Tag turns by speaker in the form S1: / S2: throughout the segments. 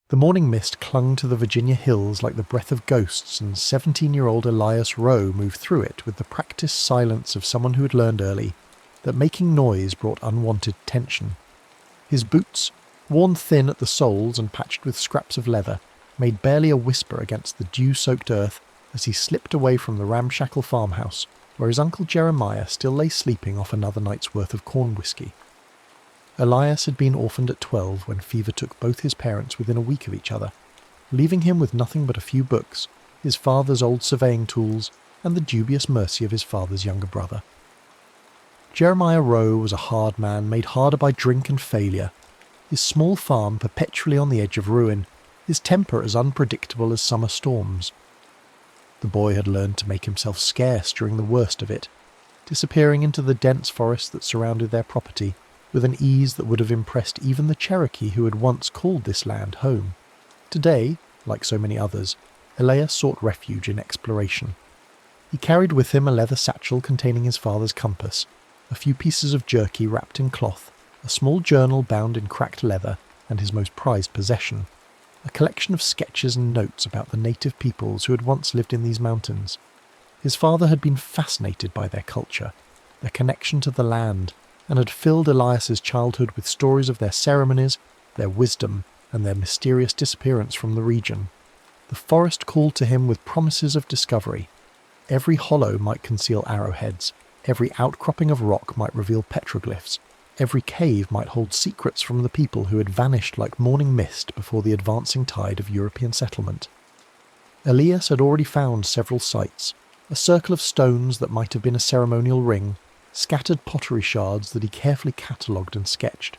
S1: The morning mist clung to the Virginia hills like the breath of ghosts, and 17-year-old Elias Rowe moved through it with the practiced silence of someone who had learned early that making noise brought unwanted tension. His boots, worn thin at the soles and patched with scraps of leather, made barely a whisper against the dew-soaked earth as he slipped away from the ramshackle farmhouse, where his Uncle Jeremiah still lay sleeping off another night's worth of corn whiskey. Elias had been orphaned at 12 when fever took both his parents within a week of each other, leaving him with nothing but a few books, his father's old surveying tools, and the dubious mercy of his father's younger brother. Jeremiah Rowe was a hard man made harder by drink and failure, his small farm perpetually on the edge of ruin, his temper as unpredictable as summer storms. The boy had learned to make himself scarce during the worst of it, disappearing into the dense forest that surrounded their property, with an ease that would have impressed even the Cherokee who had once called this land home. Today, like so many others, Elias sought refuge in exploration. He carried with him a leather satchel containing his father's compass, a few pieces of jerky wrapped in cloth, a small journal bound in cracked leather, and his most prized possession, a collection of sketches and notes about the native peoples who had once lived in these mountains. His father had been fascinated by their culture, their connection to the land, and had filled Elias's childhood with stories of their ceremonies, their wisdom, and their mysterious disappearance from the region. The forest called to him with promises of discovery. Every hollow might conceal arrowheads, every outcropping of rock might reveal petroglyphs, every cave might hold secrets from the people who had vanished like morning mist before the advancing tide of European settlement. Elias had already found several sites, a circle of stones that might have been a ceremonial ring, scattered pottery shards that he carefully catalogued and sketched,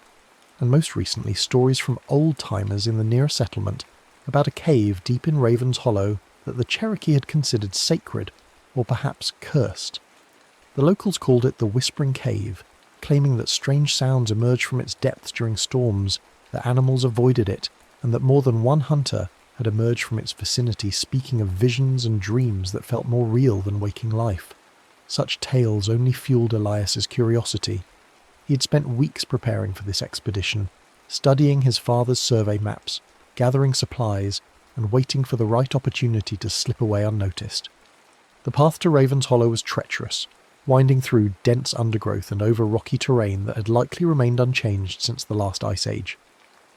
S1: and most recently stories from old-timers in the near settlement about a cave deep in Raven's Hollow that the Cherokee had considered sacred, or perhaps cursed. The locals called it the Whispering Cave, claiming that strange sounds emerged from its depths during storms, that animals avoided it, and that more than one hunter had emerged from its vicinity speaking of visions and dreams that felt more real than waking life. Such tales only fueled Elias's curiosity. He had spent weeks preparing for this expedition, studying his father's survey maps, gathering supplies, and waiting for the right opportunity to slip away unnoticed. The path to Raven's Hollow was treacherous, winding through dense undergrowth and over rocky terrain that had likely remained unchanged since the last ice age.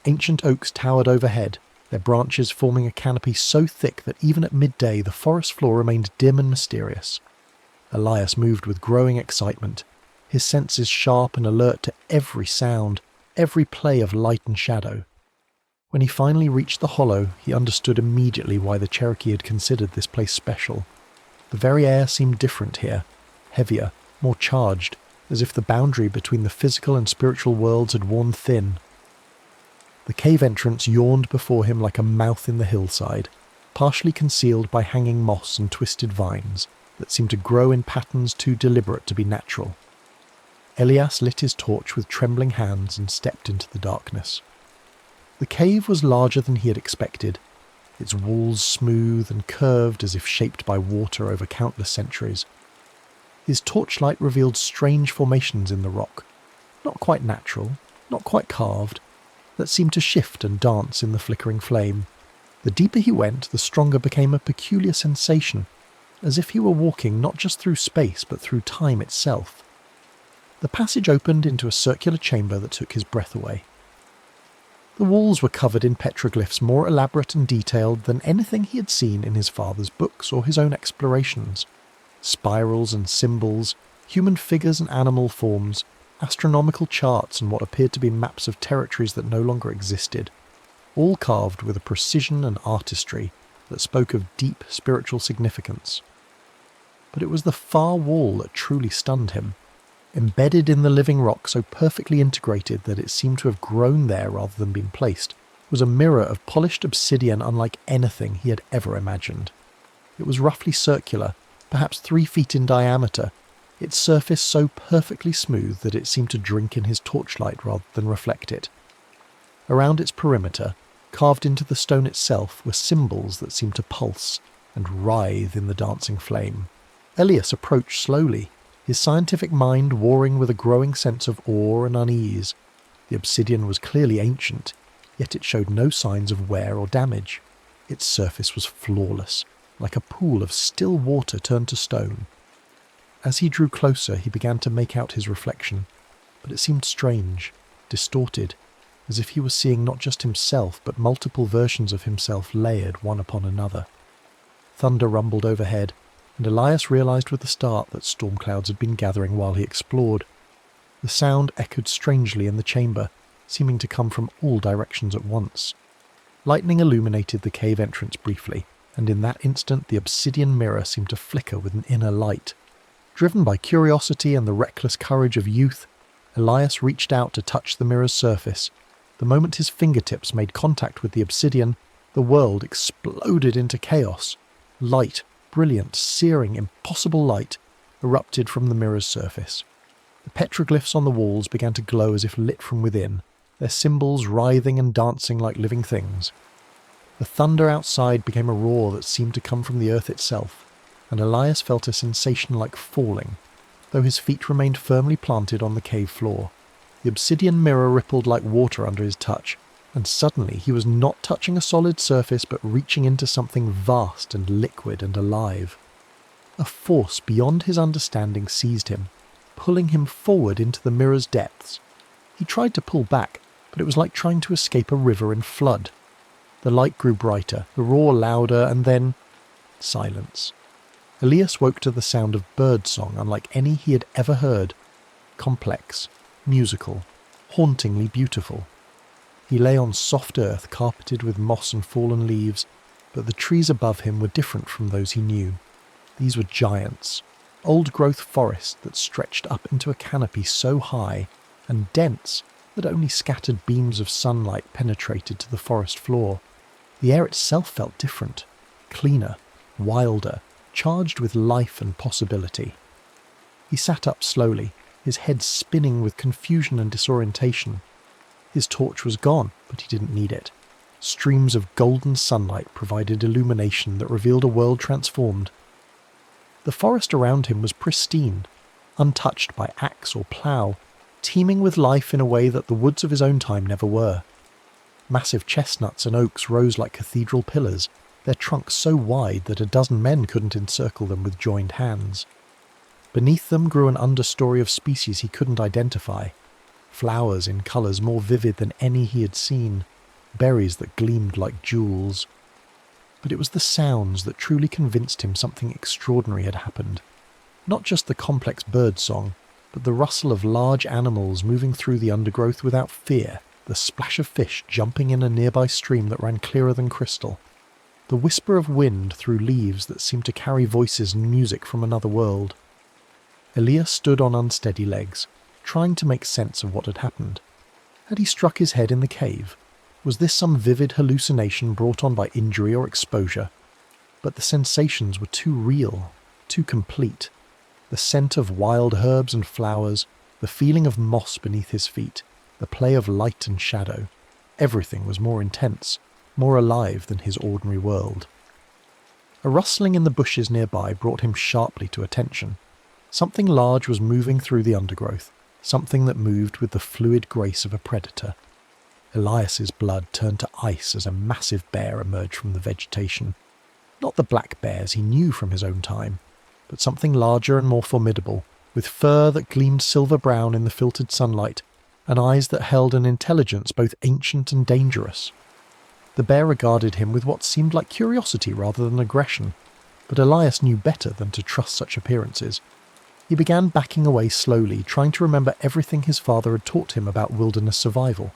S1: Ancient oaks towered overhead, their branches forming a canopy so thick that even at midday the forest floor remained dim and mysterious. Elias moved with growing excitement, his senses sharp and alert to every sound, every play of light and shadow. When he finally reached the hollow, he understood immediately why the Cherokee had considered this place special. The very air seemed different here, heavier, more charged, as if the boundary between the physical and spiritual worlds had worn thin. The cave entrance yawned before him like a mouth in the hillside, partially concealed by hanging moss and twisted vines that seemed to grow in patterns too deliberate to be natural. Elias lit his torch with trembling hands and stepped into the darkness. The cave was larger than he had expected, its walls smooth and curved as if shaped by water over countless centuries. His torchlight revealed strange formations in the rock, not quite natural, not quite carved, that seemed to shift and dance in the flickering flame. The deeper he went, the stronger became a peculiar sensation, as if he were walking not just through space but through time itself. The passage opened into a circular chamber that took his breath away. The walls were covered in petroglyphs more elaborate and detailed than anything he had seen in his father's books or his own explorations. Spirals and symbols, human figures and animal forms, astronomical charts and what appeared to be maps of territories that no longer existed, all carved with a precision and artistry that spoke of deep spiritual significance. But it was the far wall that truly stunned him. Embedded in the living rock so perfectly integrated that it seemed to have grown there rather than been placed, was a mirror of polished obsidian unlike anything he had ever imagined. It was roughly circular, perhaps 3 feet in diameter, its surface so perfectly smooth that it seemed to drink in his torchlight rather than reflect it. Around its perimeter, carved into the stone itself, were symbols that seemed to pulse and writhe in the dancing flame. Elias approached slowly, his scientific mind warring with a growing sense of awe and unease. The obsidian was clearly ancient, yet it showed no signs of wear or damage. Its surface was flawless, like a pool of still water turned to stone. As he drew closer, he began to make out his reflection, but it seemed strange, distorted, as if he was seeing not just himself, but multiple versions of himself layered one upon another. Thunder rumbled overhead, and Elias realized with a start that storm clouds had been gathering while he explored. The sound echoed strangely in the chamber, seeming to come from all directions at once. Lightning illuminated the cave entrance briefly, and in that instant the obsidian mirror seemed to flicker with an inner light. Driven by curiosity and the reckless courage of youth, Elias reached out to touch the mirror's surface. The moment his fingertips made contact with the obsidian, the world exploded into chaos. Light, brilliant, searing, impossible light, erupted from the mirror's surface. The petroglyphs on the walls began to glow as if lit from within, their symbols writhing and dancing like living things. The thunder outside became a roar that seemed to come from the earth itself, and Elias felt a sensation like falling, though his feet remained firmly planted on the cave floor. The obsidian mirror rippled like water under his touch, and suddenly he was not touching a solid surface but reaching into something vast and liquid and alive. A force beyond his understanding seized him, pulling him forward into the mirror's depths. He tried to pull back, but it was like trying to escape a river in flood. The light grew brighter, the roar louder, and then silence. Elias woke to the sound of birdsong unlike any he had ever heard. Complex, musical, hauntingly beautiful. He lay on soft earth carpeted with moss and fallen leaves, but the trees above him were different from those he knew. These were giants, old-growth forest that stretched up into a canopy so high and dense that only scattered beams of sunlight penetrated to the forest floor. The air itself felt different, cleaner, wilder, charged with life and possibility. He sat up slowly, his head spinning with confusion and disorientation. His torch was gone, but he didn't need it. Streams of golden sunlight provided illumination that revealed a world transformed. The forest around him was pristine, untouched by axe or plough, teeming with life in a way that the woods of his own time never were. Massive chestnuts and oaks rose like cathedral pillars, their trunks so wide that a dozen men couldn't encircle them with joined hands. Beneath them grew an understory of species he couldn't identify, flowers in colours more vivid than any he had seen, berries that gleamed like jewels. But it was the sounds that truly convinced him something extraordinary had happened. Not just the complex bird song, but the rustle of large animals moving through the undergrowth without fear, the splash of fish jumping in a nearby stream that ran clearer than crystal, the whisper of wind through leaves that seemed to carry voices and music from another world. Elias stood on unsteady legs, trying to make sense of what had happened. Had he struck his head in the cave? Was this some vivid hallucination brought on by injury or exposure? But the sensations were too real, too complete. The scent of wild herbs and flowers, the feeling of moss beneath his feet, the play of light and shadow. Everything was more intense, more alive than his ordinary world. A rustling in the bushes nearby brought him sharply to attention. Something large was moving through the undergrowth, something that moved with the fluid grace of a predator. Elias's blood turned to ice as a massive bear emerged from the vegetation. Not the black bears he knew from his own time, but something larger and more formidable, with fur that gleamed silver-brown in the filtered sunlight, and eyes that held an intelligence both ancient and dangerous. The bear regarded him with what seemed like curiosity rather than aggression, but Elias knew better than to trust such appearances. He began backing away slowly, trying to remember everything his father had taught him about wilderness survival.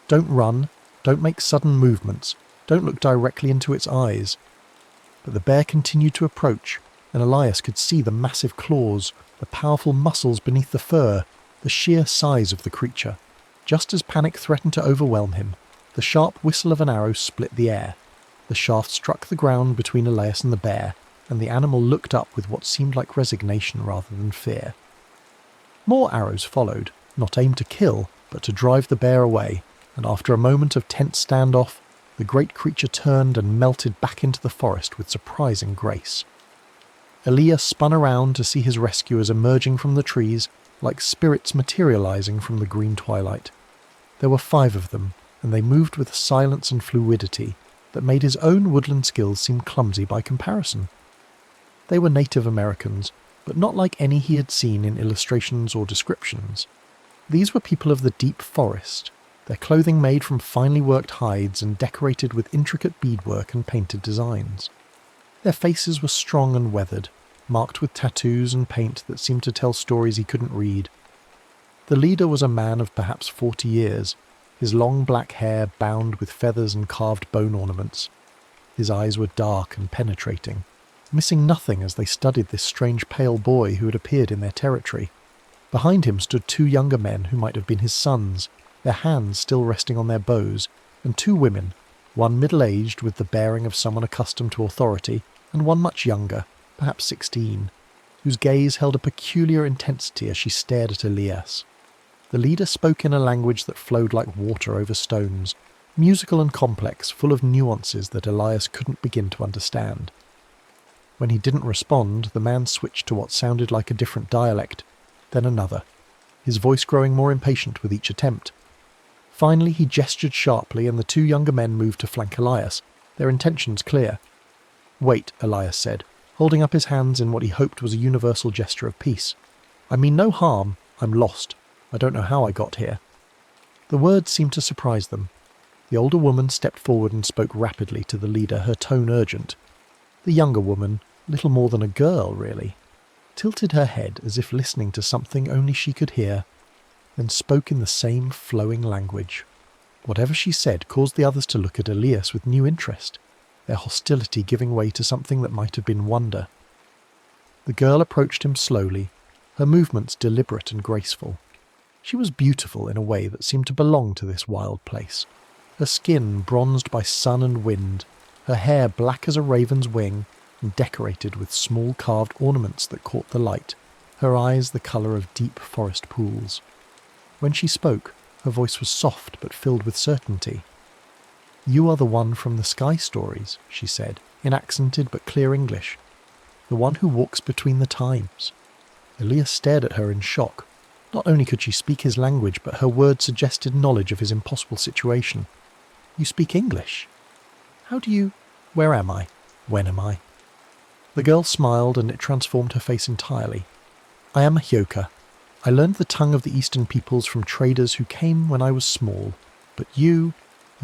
S1: Don't run, don't make sudden movements, don't look directly into its eyes. But the bear continued to approach, and Elias could see the massive claws, the powerful muscles beneath the fur, the sheer size of the creature. Just as panic threatened to overwhelm him, the sharp whistle of an arrow split the air. The shaft struck the ground between Elias and the bear, and the animal looked up with what seemed like resignation rather than fear. More arrows followed, not aimed to kill, but to drive the bear away, and after a moment of tense standoff, the great creature turned and melted back into the forest with surprising grace. Elias spun around to see his rescuers emerging from the trees like spirits materializing from the green twilight. There were 5 of them, and they moved with a silence and fluidity that made his own woodland skills seem clumsy by comparison. They were Native Americans, but not like any he had seen in illustrations or descriptions. These were people of the deep forest, their clothing made from finely worked hides and decorated with intricate beadwork and painted designs. Their faces were strong and weathered, marked with tattoos and paint that seemed to tell stories he couldn't read. The leader was a man of perhaps 40 years, his long black hair bound with feathers and carved bone ornaments. His eyes were dark and penetrating, missing nothing as they studied this strange pale boy who had appeared in their territory. Behind him stood 2 younger men who might have been his sons, their hands still resting on their bows, and 2 women, one middle-aged with the bearing of someone accustomed to authority, and one much younger, perhaps 16, whose gaze held a peculiar intensity as she stared at Elias. The leader spoke in a language that flowed like water over stones, musical and complex, full of nuances that Elias couldn't begin to understand. When he didn't respond, the man switched to what sounded like a different dialect, then another, his voice growing more impatient with each attempt. Finally he gestured sharply and the 2 younger men moved to flank Elias, their intentions clear. "Wait," Elias said, holding up his hands in what he hoped was a universal gesture of peace. "I mean no harm. I'm lost. I don't know how I got here." The words seemed to surprise them. The older woman stepped forward and spoke rapidly to the leader, her tone urgent. The younger woman, little more than a girl really, tilted her head as if listening to something only she could hear, then spoke in the same flowing language. Whatever she said caused the others to look at Elias with new interest, their hostility giving way to something that might have been wonder. The girl approached him slowly, her movements deliberate and graceful. She was beautiful in a way that seemed to belong to this wild place. Her skin bronzed by sun and wind, her hair black as a raven's wing and decorated with small carved ornaments that caught the light, her eyes the colour of deep forest pools. When she spoke, her voice was soft but filled with certainty. "You are the one from the sky stories," she said, in accented but clear English. "The one who walks between the times." Elias stared at her in shock. Not only could she speak his language, but her words suggested knowledge of his impossible situation. "You speak English? How do you... Where am I? When am I?" The girl smiled, and it transformed her face entirely. "I am a Hyoka. I learned the tongue of the Eastern peoples from traders who came when I was small. But you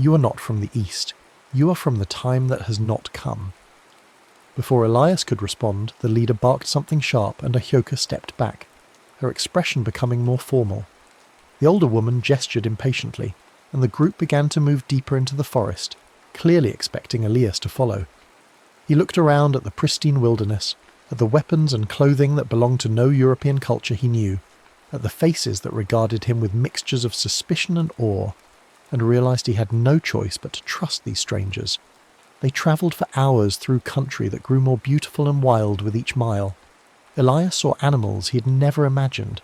S1: are not from the East. You are from the time that has not come." Before Elias could respond, the leader barked something sharp, and a Hyoka stepped back, her expression becoming more formal. The older woman gestured impatiently, and the group began to move deeper into the forest, clearly expecting Elias to follow. He looked around at the pristine wilderness, at the weapons and clothing that belonged to no European culture he knew, at the faces that regarded him with mixtures of suspicion and awe, and realized he had no choice but to trust these strangers. They travelled for hours through country that grew more beautiful and wild with each mile. Elias saw animals he had never imagined,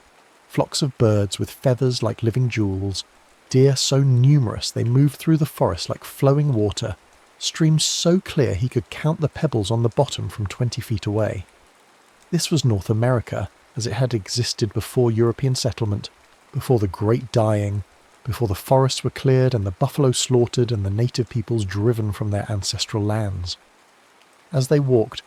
S1: flocks of birds with feathers like living jewels, deer so numerous they moved through the forest like flowing water, streams so clear he could count the pebbles on the bottom from 20 feet away. This was North America, as it had existed before European settlement, before the Great Dying, before the forests were cleared and the buffalo slaughtered and the native peoples driven from their ancestral lands. As they walked,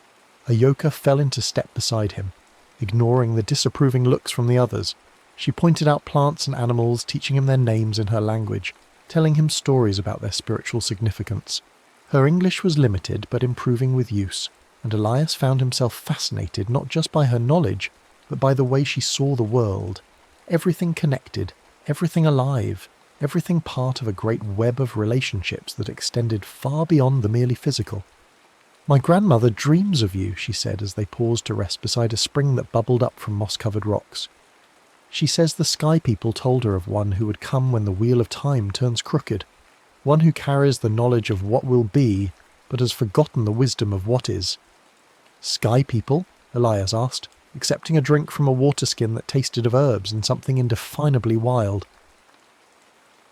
S1: a Hyoka fell into step beside him, ignoring the disapproving looks from the others. She pointed out plants and animals, teaching him their names in her language, telling him stories about their spiritual significance. Her English was limited but improving with use, and Elias found himself fascinated not just by her knowledge, but by the way she saw the world. Everything connected, everything alive, everything part of a great web of relationships that extended far beyond the merely physical. "My grandmother dreams of you," she said as they paused to rest beside a spring that bubbled up from moss-covered rocks. "She says the sky people told her of one who would come when the wheel of time turns crooked, one who carries the knowledge of what will be, but has forgotten the wisdom of what is." "Sky people?" Elias asked, accepting a drink from a water skin that tasted of herbs and something indefinably wild.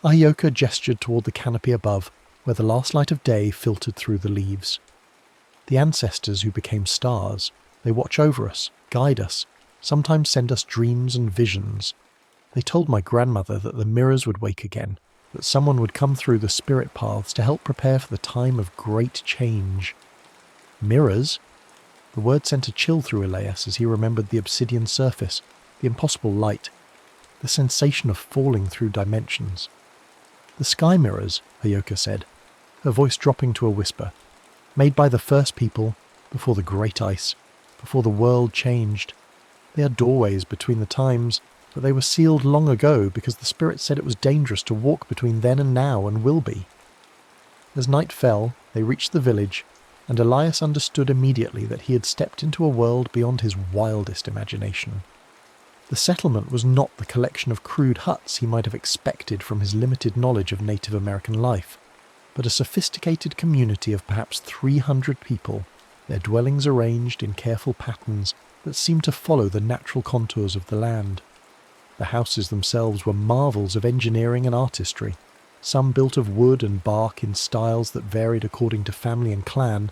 S1: Hyoka gestured toward the canopy above, where the last light of day filtered through the leaves. "The ancestors who became stars. They watch over us, guide us, sometimes send us dreams and visions. They told my grandmother that the mirrors would wake again, that someone would come through the spirit paths to help prepare for the time of great change. Mirrors? The word sent a chill through Elias as he remembered the obsidian surface, the impossible light, the sensation of falling through dimensions. The sky mirrors, Ayoka said, her voice dropping to a whisper, made by the first people, before the great ice, before the world changed. They are doorways between the times, but they were sealed long ago because the spirit said it was dangerous to walk between then and now and will be. As night fell, they reached the village, and Elias understood immediately that he had stepped into a world beyond his wildest imagination. The settlement was not the collection of crude huts he might have expected from his limited knowledge of Native American life, but a sophisticated community of perhaps 300 people, their dwellings arranged in careful patterns that seemed to follow the natural contours of the land. The houses themselves were marvels of engineering and artistry, some built of wood and bark in styles that varied according to family and clan,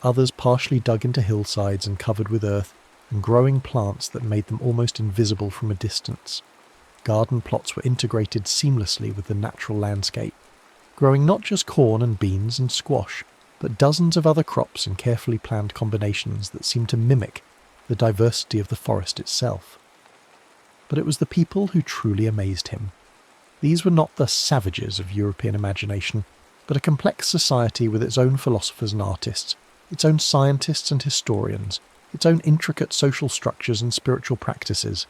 S1: others partially dug into hillsides and covered with earth, and growing plants that made them almost invisible from a distance. Garden plots were integrated seamlessly with the natural landscape, growing not just corn and beans and squash, but dozens of other crops in carefully planned combinations that seemed to mimic the diversity of the forest itself. But it was the people who truly amazed him. These were not the savages of European imagination, but a complex society with its own philosophers and artists, its own scientists and historians, its own intricate social structures and spiritual practices.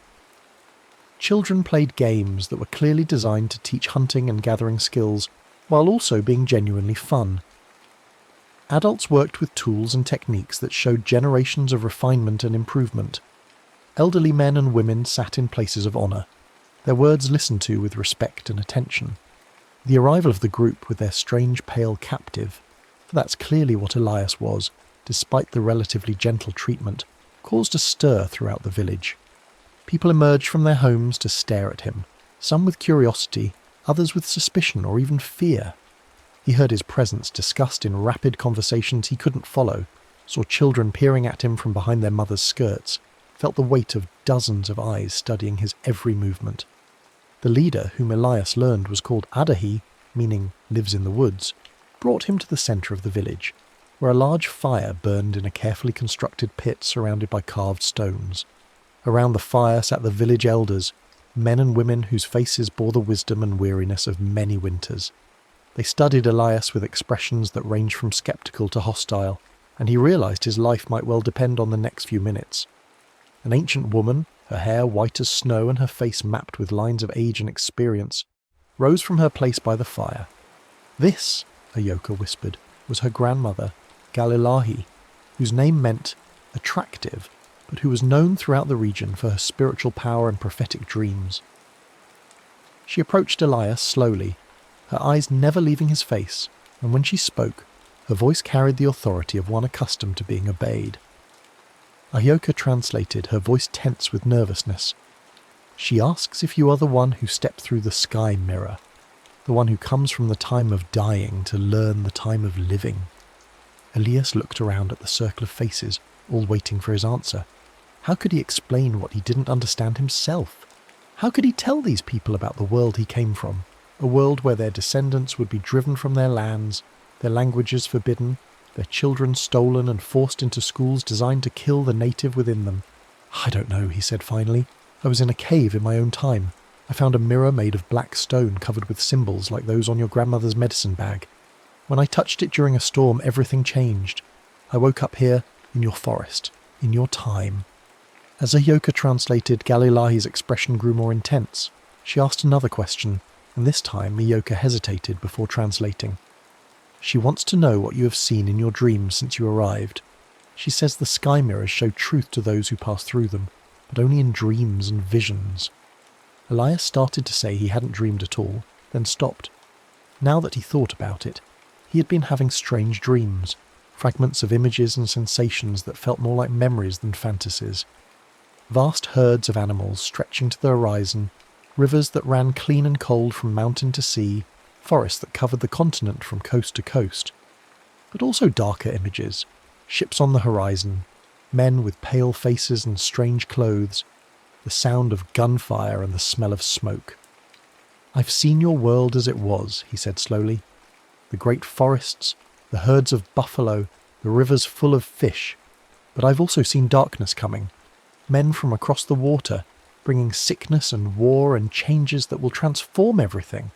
S1: Children played games that were clearly designed to teach hunting and gathering skills, while also being genuinely fun. Adults worked with tools and techniques that showed generations of refinement and improvement. Elderly men and women sat in places of honour, their words listened to with respect and attention. The arrival of the group with their strange pale captive, for that's clearly what Elias was, despite the relatively gentle treatment, caused a stir throughout the village. People emerged from their homes to stare at him, some with curiosity, others with suspicion or even fear. He heard his presence discussed in rapid conversations he couldn't follow, saw children peering at him from behind their mothers' skirts, felt the weight of dozens of eyes studying his every movement. The leader, whom Elias learned was called Adahi, meaning lives in the woods, brought him to the centre of the village, where a large fire burned in a carefully constructed pit surrounded by carved stones. Around the fire sat the village elders, men and women whose faces bore the wisdom and weariness of many winters. They studied Elias with expressions that ranged from sceptical to hostile, and he realised his life might well depend on the next few minutes. An ancient woman, her hair white as snow and her face mapped with lines of age and experience, rose from her place by the fire. This, Ayoka whispered, was her grandmother, Galilahi, whose name meant attractive, but who was known throughout the region for her spiritual power and prophetic dreams. She approached Elias slowly, her eyes never leaving his face, and when she spoke, her voice carried the authority of one accustomed to being obeyed. Ayoka translated, her voice tense with nervousness. She asks if you are the one who stepped through the sky mirror, the one who comes from the time of dying to learn the time of living. Elias looked around at the circle of faces, all waiting for his answer. How could he explain what he didn't understand himself? How could he tell these people about the world he came from, a world where their descendants would be driven from their lands, their languages forbidden, their children stolen and forced into schools designed to kill the native within them? I don't know, he said finally. I was in a cave in my own time. I found a mirror made of black stone covered with symbols like those on your grandmother's medicine bag. When I touched it during a storm, everything changed. I woke up here, in your forest, in your time. As Ayoka translated, Galilahi's expression grew more intense. She asked another question, and this time Ayoka hesitated before translating. She wants to know what you have seen in your dreams since you arrived. She says the sky mirrors show truth to those who pass through them, but only in dreams and visions. Elias started to say he hadn't dreamed at all, then stopped. Now that he thought about it, he had been having strange dreams, fragments of images and sensations that felt more like memories than fantasies. Vast herds of animals stretching to the horizon, rivers that ran clean and cold from mountain to sea, forests that covered the continent from coast to coast. But also darker images, ships on the horizon, men with pale faces and strange clothes, the sound of gunfire and the smell of smoke. "I've seen your world as it was," he said slowly. "The great forests, the herds of buffalo, the rivers full of fish. But I've also seen darkness coming, men from across the water, bringing sickness and war and changes that will transform everything."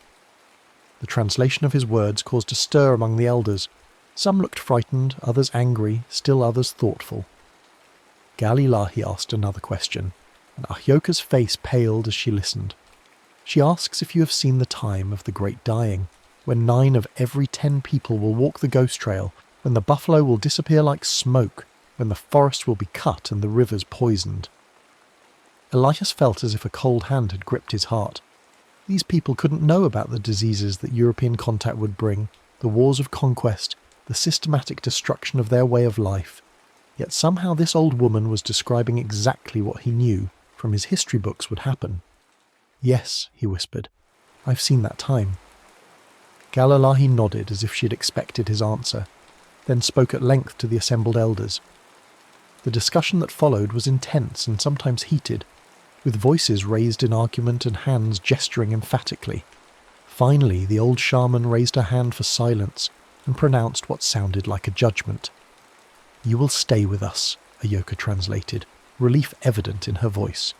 S1: The translation of his words caused a stir among the elders. Some looked frightened, others angry, still others thoughtful. Galilahi asked another question, and Ahyoka's face paled as she listened. "She asks if you have seen the time of the great dying, when 9 of every 10 people will walk the ghost trail, when the buffalo will disappear like smoke, when the forest will be cut and the rivers poisoned." Elias felt as if a cold hand had gripped his heart. These people couldn't know about the diseases that European contact would bring, the wars of conquest, the systematic destruction of their way of life. Yet somehow this old woman was describing exactly what he knew from his history books would happen. "Yes," he whispered, "I've seen that time." Galilahi nodded as if she had expected his answer, then spoke at length to the assembled elders. The discussion that followed was intense and sometimes heated, with voices raised in argument and hands gesturing emphatically. Finally, the old shaman raised her hand for silence and pronounced what sounded like a judgment. "You will stay with us," Ahyoka translated, relief evident in her voice.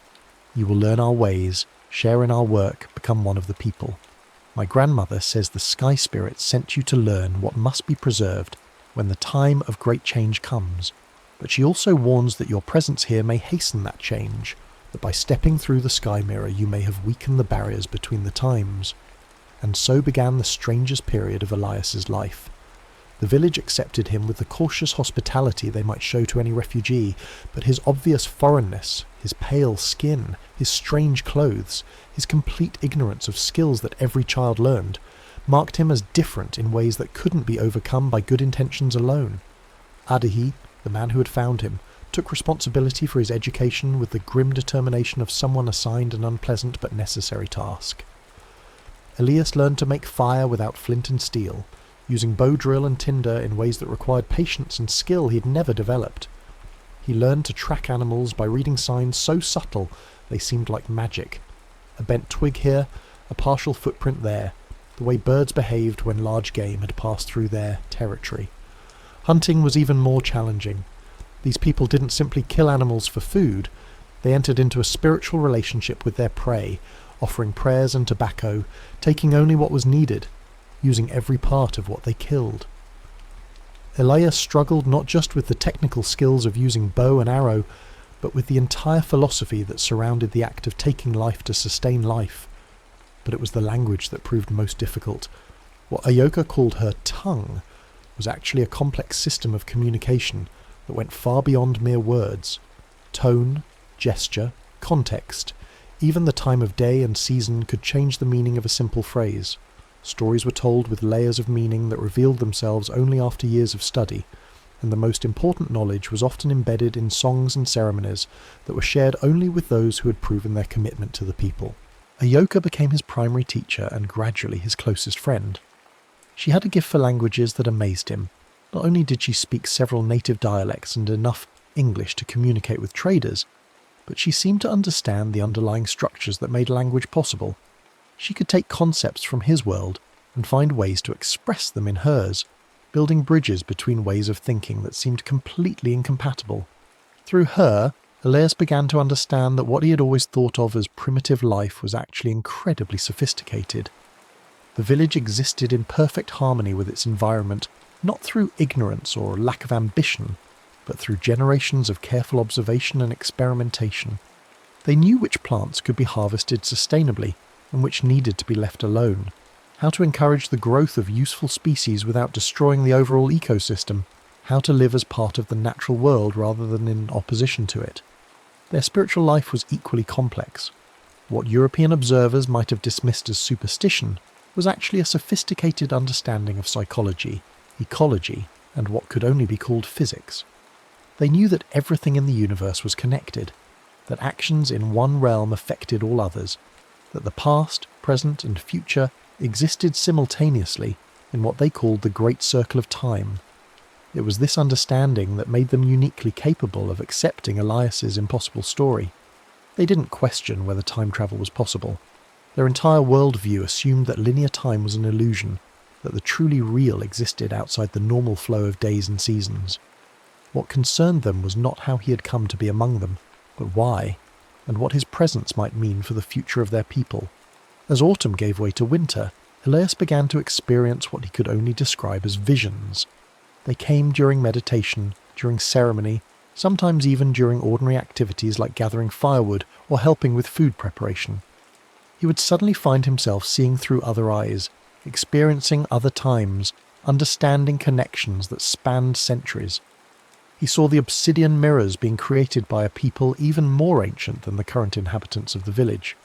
S1: "You will learn our ways, share in our work, become one of the people. My grandmother says the Sky Spirit sent you to learn what must be preserved when the time of great change comes, but she also warns that your presence here may hasten that change, that by stepping through the sky mirror you may have weakened the barriers between the times." And so began the strangest period of Elias's life. The village accepted him with the cautious hospitality they might show to any refugee, but his obvious foreignness, his pale skin, his strange clothes, his complete ignorance of skills that every child learned, marked him as different in ways that couldn't be overcome by good intentions alone. Adahi, the man who had found him, took responsibility for his education with the grim determination of someone assigned an unpleasant but necessary task. Elias learned to make fire without flint and steel, using bow drill and tinder in ways that required patience and skill he had never developed. He learned to track animals by reading signs so subtle they seemed like magic. A bent twig here, a partial footprint there, the way birds behaved when large game had passed through their territory. Hunting was even more challenging. These people didn't simply kill animals for food, they entered into a spiritual relationship with their prey, offering prayers and tobacco, taking only what was needed, using every part of what they killed. Elias struggled not just with the technical skills of using bow and arrow, but with the entire philosophy that surrounded the act of taking life to sustain life. But it was the language that proved most difficult. What Ahyoka called her tongue was actually a complex system of communication that went far beyond mere words. Tone, gesture, context, even the time of day and season could change the meaning of a simple phrase. Stories were told with layers of meaning that revealed themselves only after years of study, and the most important knowledge was often embedded in songs and ceremonies that were shared only with those who had proven their commitment to the people. Ahyoka became his primary teacher and gradually his closest friend. She had a gift for languages that amazed him. Not only did she speak several native dialects and enough English to communicate with traders, but she seemed to understand the underlying structures that made language possible. She could take concepts from his world and find ways to express them in hers, building bridges between ways of thinking that seemed completely incompatible. Through her, Elias began to understand that what he had always thought of as primitive life was actually incredibly sophisticated. The village existed in perfect harmony with its environment, not through ignorance or lack of ambition, but through generations of careful observation and experimentation. They knew which plants could be harvested sustainably and which needed to be left alone, how to encourage the growth of useful species without destroying the overall ecosystem, how to live as part of the natural world rather than in opposition to it. Their spiritual life was equally complex. What European observers might have dismissed as superstition was actually a sophisticated understanding of psychology, ecology, and what could only be called physics. They knew that everything in the universe was connected, that actions in one realm affected all others, that the past, present, and future existed simultaneously in what they called the Great Circle of Time. It was this understanding that made them uniquely capable of accepting Elias's impossible story. They didn't question whether time travel was possible. Their entire worldview assumed that linear time was an illusion, that the truly real existed outside the normal flow of days and seasons. What concerned them was not how he had come to be among them, but why, and what his presence might mean for the future of their people. As autumn gave way to winter, Elias began to experience what he could only describe as visions. They came during meditation, during ceremony, sometimes even during ordinary activities like gathering firewood or helping with food preparation. He would suddenly find himself seeing through other eyes, experiencing other times, understanding connections that spanned centuries. He saw the obsidian mirrors being created by a people even more ancient than the current inhabitants of the village.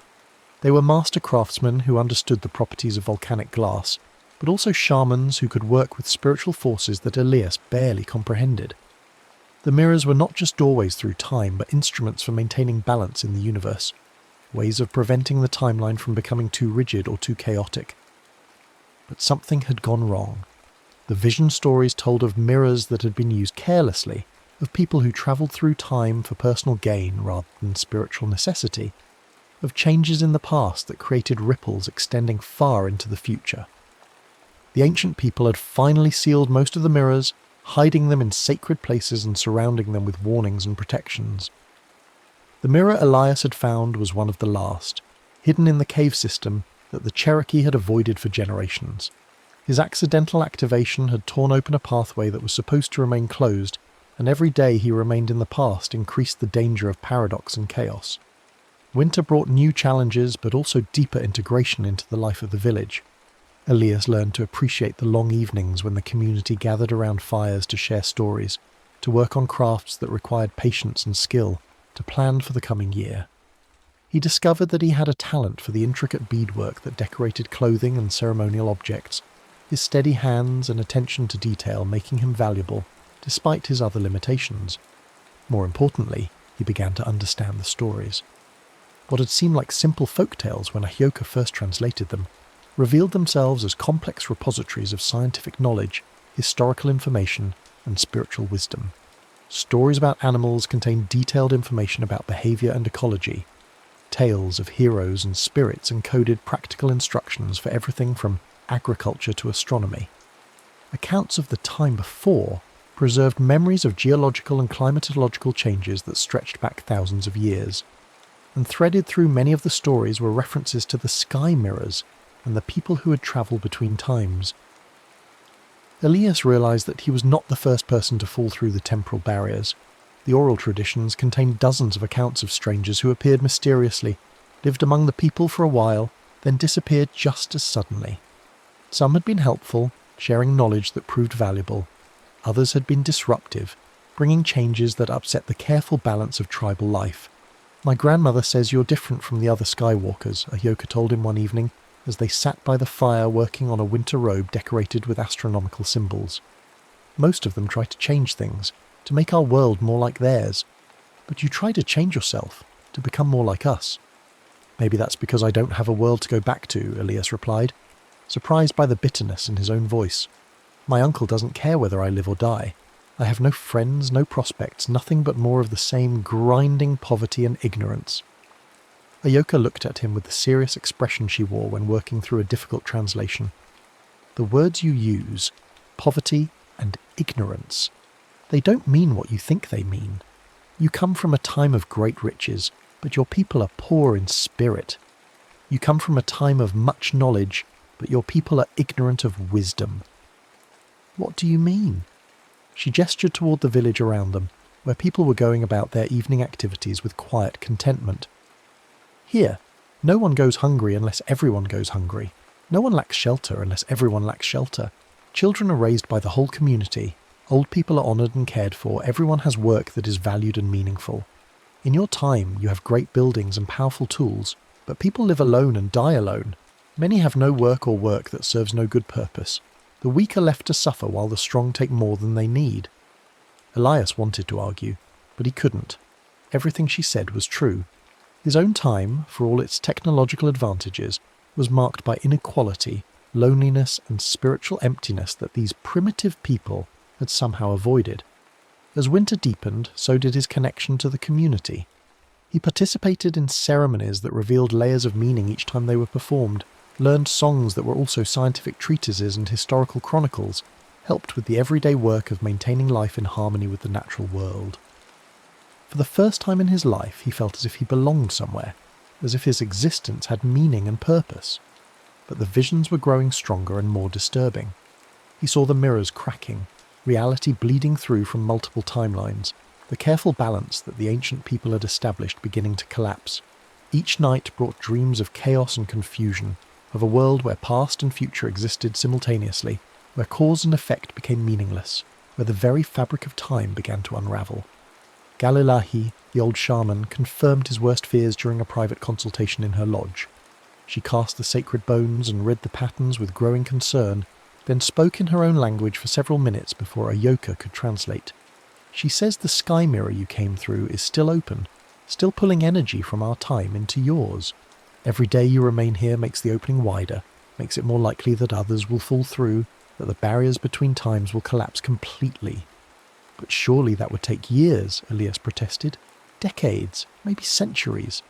S1: They were master craftsmen who understood the properties of volcanic glass, but also shamans who could work with spiritual forces that Elias barely comprehended. The mirrors were not just doorways through time, but instruments for maintaining balance in the universe, ways of preventing the timeline from becoming too rigid or too chaotic. But something had gone wrong. The vision stories told of mirrors that had been used carelessly, of people who travelled through time for personal gain rather than spiritual necessity, of changes in the past that created ripples extending far into the future. The ancient people had finally sealed most of the mirrors, hiding them in sacred places and surrounding them with warnings and protections. The mirror Elias had found was one of the last, hidden in the cave system that the Cherokee had avoided for generations. His accidental activation had torn open a pathway that was supposed to remain closed, and every day he remained in the past increased the danger of paradox and chaos. Winter brought new challenges, but also deeper integration into the life of the village. Elias learned to appreciate the long evenings when the community gathered around fires to share stories, to work on crafts that required patience and skill, to plan for the coming year. He discovered that he had a talent for the intricate beadwork that decorated clothing and ceremonial objects, his steady hands and attention to detail making him valuable, despite his other limitations. More importantly, he began to understand the stories. What had seemed like simple folk tales when Ahyoka first translated them, revealed themselves as complex repositories of scientific knowledge, historical information, and spiritual wisdom. Stories about animals contained detailed information about behavior and ecology. Tales of heroes and spirits encoded practical instructions for everything from agriculture to astronomy. Accounts of the time before preserved memories of geological and climatological changes that stretched back thousands of years. And threaded through many of the stories were references to the sky mirrors and the people who had travelled between times. Elias realised that he was not the first person to fall through the temporal barriers. The oral traditions contained dozens of accounts of strangers who appeared mysteriously, lived among the people for a while, then disappeared just as suddenly. Some had been helpful, sharing knowledge that proved valuable. Others had been disruptive, bringing changes that upset the careful balance of tribal life. "My grandmother says you're different from the other Skywalkers," Ahyoka told him one evening, as they sat by the fire working on a winter robe decorated with astronomical symbols. "Most of them try to change things, to make our world more like theirs. But you try to change yourself, to become more like us." "Maybe that's because I don't have a world to go back to," Elias replied, surprised by the bitterness in his own voice. "My uncle doesn't care whether I live or die. I have no friends, no prospects, nothing but more of the same grinding poverty and ignorance." Ahyoka looked at him with the serious expression she wore when working through a difficult translation. "The words you use, poverty and ignorance, they don't mean what you think they mean. You come from a time of great riches, but your people are poor in spirit. You come from a time of much knowledge, but your people are ignorant of wisdom." "What do you mean?" She gestured toward the village around them, where people were going about their evening activities with quiet contentment. "Here, no one goes hungry unless everyone goes hungry. No one lacks shelter unless everyone lacks shelter. Children are raised by the whole community. Old people are honoured and cared for. Everyone has work that is valued and meaningful. In your time, you have great buildings and powerful tools, but people live alone and die alone. Many have no work or work that serves no good purpose. The weak are left to suffer while the strong take more than they need." Elias wanted to argue, but he couldn't. Everything she said was true. His own time, for all its technological advantages, was marked by inequality, loneliness, and spiritual emptiness that these primitive people had somehow avoided. As winter deepened, so did his connection to the community. He participated in ceremonies that revealed layers of meaning each time they were performed, learned songs that were also scientific treatises and historical chronicles, helped with the everyday work of maintaining life in harmony with the natural world. For the first time in his life, he felt as if he belonged somewhere, as if his existence had meaning and purpose. But the visions were growing stronger and more disturbing. He saw the mirrors cracking, reality bleeding through from multiple timelines, the careful balance that the ancient people had established beginning to collapse. Each night brought dreams of chaos and confusion, of a world where past and future existed simultaneously, where cause and effect became meaningless, where the very fabric of time began to unravel. Galilahi, the old shaman, confirmed his worst fears during a private consultation in her lodge. She cast the sacred bones and read the patterns with growing concern, then spoke in her own language for several minutes before Ahyoka could translate. She says the sky mirror you came through is still open, still pulling energy from our time into yours. Every day you remain here makes the opening wider, makes it more likely that others will fall through, that the barriers between times will collapse completely. But surely that would take years, Elias protested. Decades, maybe centuries.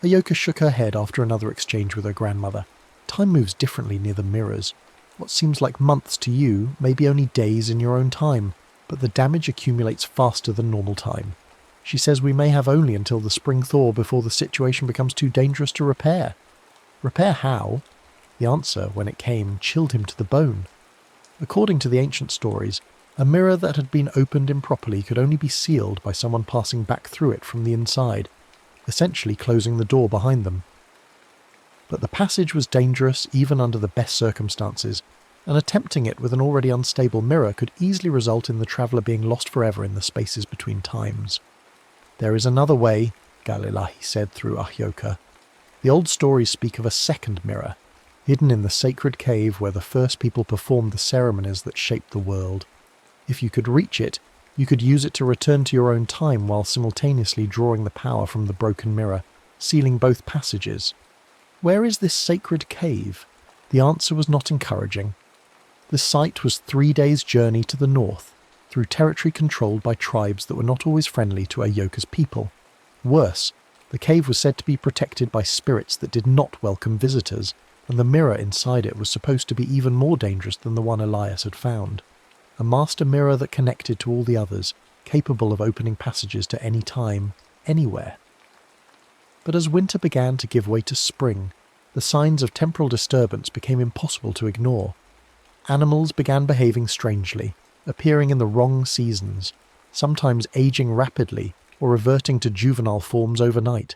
S1: Ahyoka shook her head after another exchange with her grandmother. Time moves differently near the mirrors. What seems like months to you may be only days in your own time, but the damage accumulates faster than normal time. She says we may have only until the spring thaw before the situation becomes too dangerous to repair. Repair how? The answer, when it came, chilled him to the bone. According to the ancient stories, a mirror that had been opened improperly could only be sealed by someone passing back through it from the inside, essentially closing the door behind them. But the passage was dangerous even under the best circumstances, and attempting it with an already unstable mirror could easily result in the traveller being lost forever in the spaces between times. There is another way, Galilahi said through Ahyoka. The old stories speak of a second mirror, hidden in the sacred cave where the first people performed the ceremonies that shaped the world. If you could reach it, you could use it to return to your own time while simultaneously drawing the power from the broken mirror, sealing both passages. Where is this sacred cave? The answer was not encouraging. The site was 3 days' journey to the north, through territory controlled by tribes that were not always friendly to Ahyoka's people. Worse, the cave was said to be protected by spirits that did not welcome visitors, and the mirror inside it was supposed to be even more dangerous than the one Elias had found. A master mirror that connected to all the others, capable of opening passages to any time, anywhere. But as winter began to give way to spring, the signs of temporal disturbance became impossible to ignore. Animals began behaving strangely, appearing in the wrong seasons, sometimes aging rapidly or reverting to juvenile forms overnight.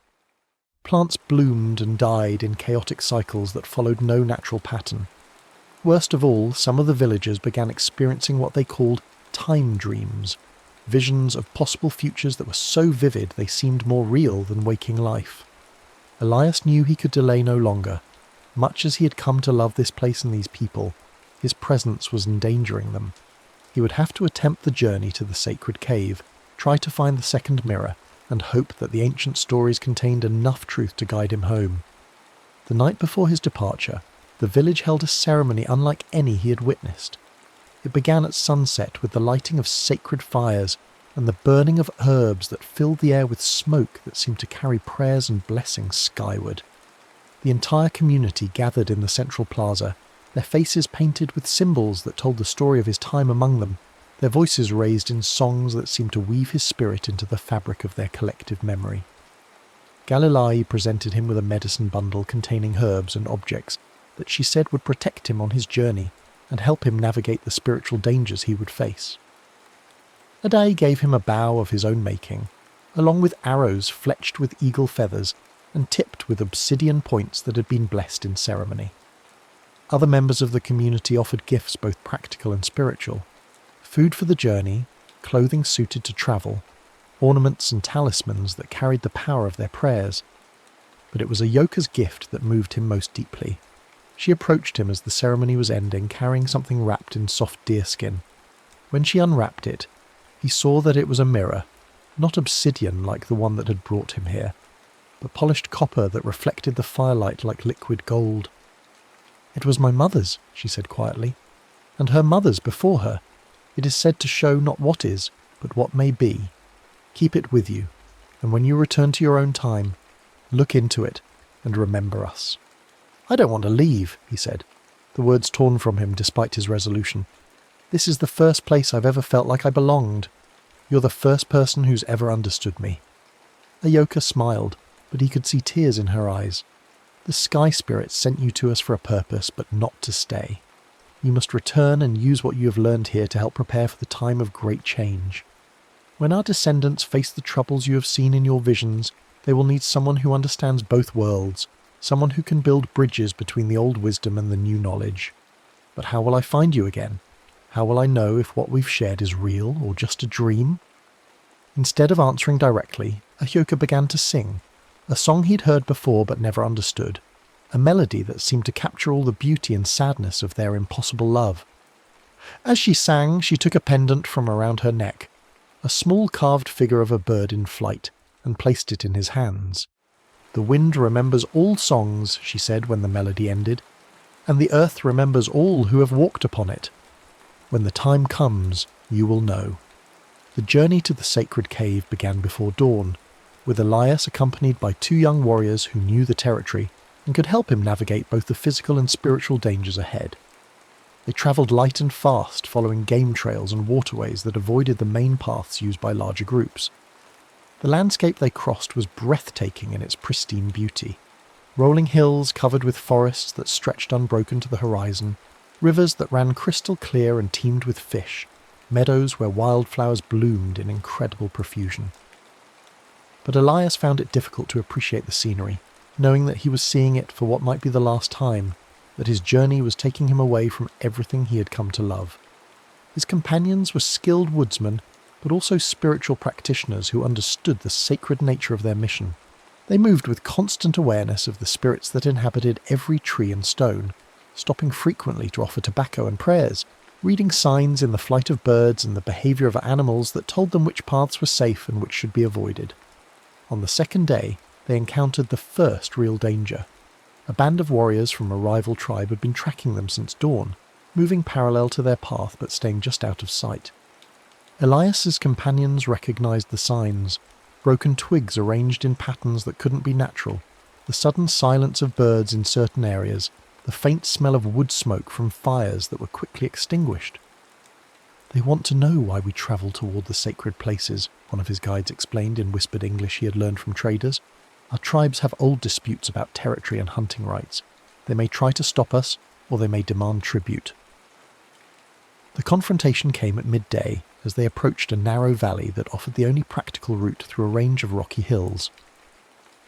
S1: Plants bloomed and died in chaotic cycles that followed no natural pattern. Worst of all, some of the villagers began experiencing what they called time dreams, visions of possible futures that were so vivid they seemed more real than waking life. Elias knew he could delay no longer. Much as he had come to love this place and these people, his presence was endangering them. He would have to attempt the journey to the sacred cave, try to find the second mirror, and hope that the ancient stories contained enough truth to guide him home. The night before his departure, the village held a ceremony unlike any he had witnessed. It began at sunset with the lighting of sacred fires and the burning of herbs that filled the air with smoke that seemed to carry prayers and blessings skyward. The entire community gathered in the central plaza, their faces painted with symbols that told the story of his time among them, their voices raised in songs that seemed to weave his spirit into the fabric of their collective memory. Galilei presented him with a medicine bundle containing herbs and objects that she said would protect him on his journey and help him navigate the spiritual dangers he would face. Adai gave him a bow of his own making, along with arrows fletched with eagle feathers and tipped with obsidian points that had been blessed in ceremony. Other members of the community offered gifts both practical and spiritual: food for the journey, clothing suited to travel, ornaments and talismans that carried the power of their prayers. But it was Ahyoka's gift that moved him most deeply. She approached him as the ceremony was ending, carrying something wrapped in soft deerskin. When she unwrapped it, he saw that it was a mirror, not obsidian like the one that had brought him here, but polished copper that reflected the firelight like liquid gold. "It was my mother's," she said quietly, "and her mother's before her. It is said to show not what is, but what may be. Keep it with you." And when you return to your own time, look into it and remember us." "I don't want to leave," he said, the words torn from him despite his resolution. "This is the first place I've ever felt like I belonged. You're the first person who's ever understood me." Ayoka smiled, but he could see tears in her eyes. "The Sky Spirits sent you to us for a purpose, but not to stay. You must return and use what you have learned here to help prepare for the time of great change. When our descendants face the troubles you have seen in your visions, they will need someone who understands both worlds, someone who can build bridges between the old wisdom and the new knowledge. But how will I find you again? How will I know if what we've shared is real or just a dream?" Instead of answering directly, Ahyoka began to sing, a song he'd heard before but never understood, a melody that seemed to capture all the beauty and sadness of their impossible love. As she sang, she took a pendant from around her neck, a small carved figure of a bird in flight, and placed it in his hands. "The wind remembers all songs," she said when the melody ended, "and the earth remembers all who have walked upon it. When the time comes, you will know." The journey to the sacred cave began before dawn, with Elias accompanied by 2 young warriors who knew the territory and could help him navigate both the physical and spiritual dangers ahead. They travelled light and fast, following game trails and waterways that avoided the main paths used by larger groups. The landscape they crossed was breathtaking in its pristine beauty. Rolling hills covered with forests that stretched unbroken to the horizon, rivers that ran crystal clear and teemed with fish, meadows where wildflowers bloomed in incredible profusion. But Elias found it difficult to appreciate the scenery, knowing that he was seeing it for what might be the last time, that his journey was taking him away from everything he had come to love. His companions were skilled woodsmen, but also spiritual practitioners who understood the sacred nature of their mission. They moved with constant awareness of the spirits that inhabited every tree and stone, stopping frequently to offer tobacco and prayers, reading signs in the flight of birds and the behaviour of animals that told them which paths were safe and which should be avoided. On the second day, they encountered the first real danger. A band of warriors from a rival tribe had been tracking them since dawn, moving parallel to their path but staying just out of sight. Elias's companions recognised the signs: broken twigs arranged in patterns that couldn't be natural, the sudden silence of birds in certain areas, the faint smell of wood smoke from fires that were quickly extinguished. "They want to know why we travel toward the sacred places," one of his guides explained in whispered English he had learned from traders. "Our tribes have old disputes about territory and hunting rights. They may try to stop us, or they may demand tribute." The confrontation came at midday as they approached a narrow valley that offered the only practical route through a range of rocky hills.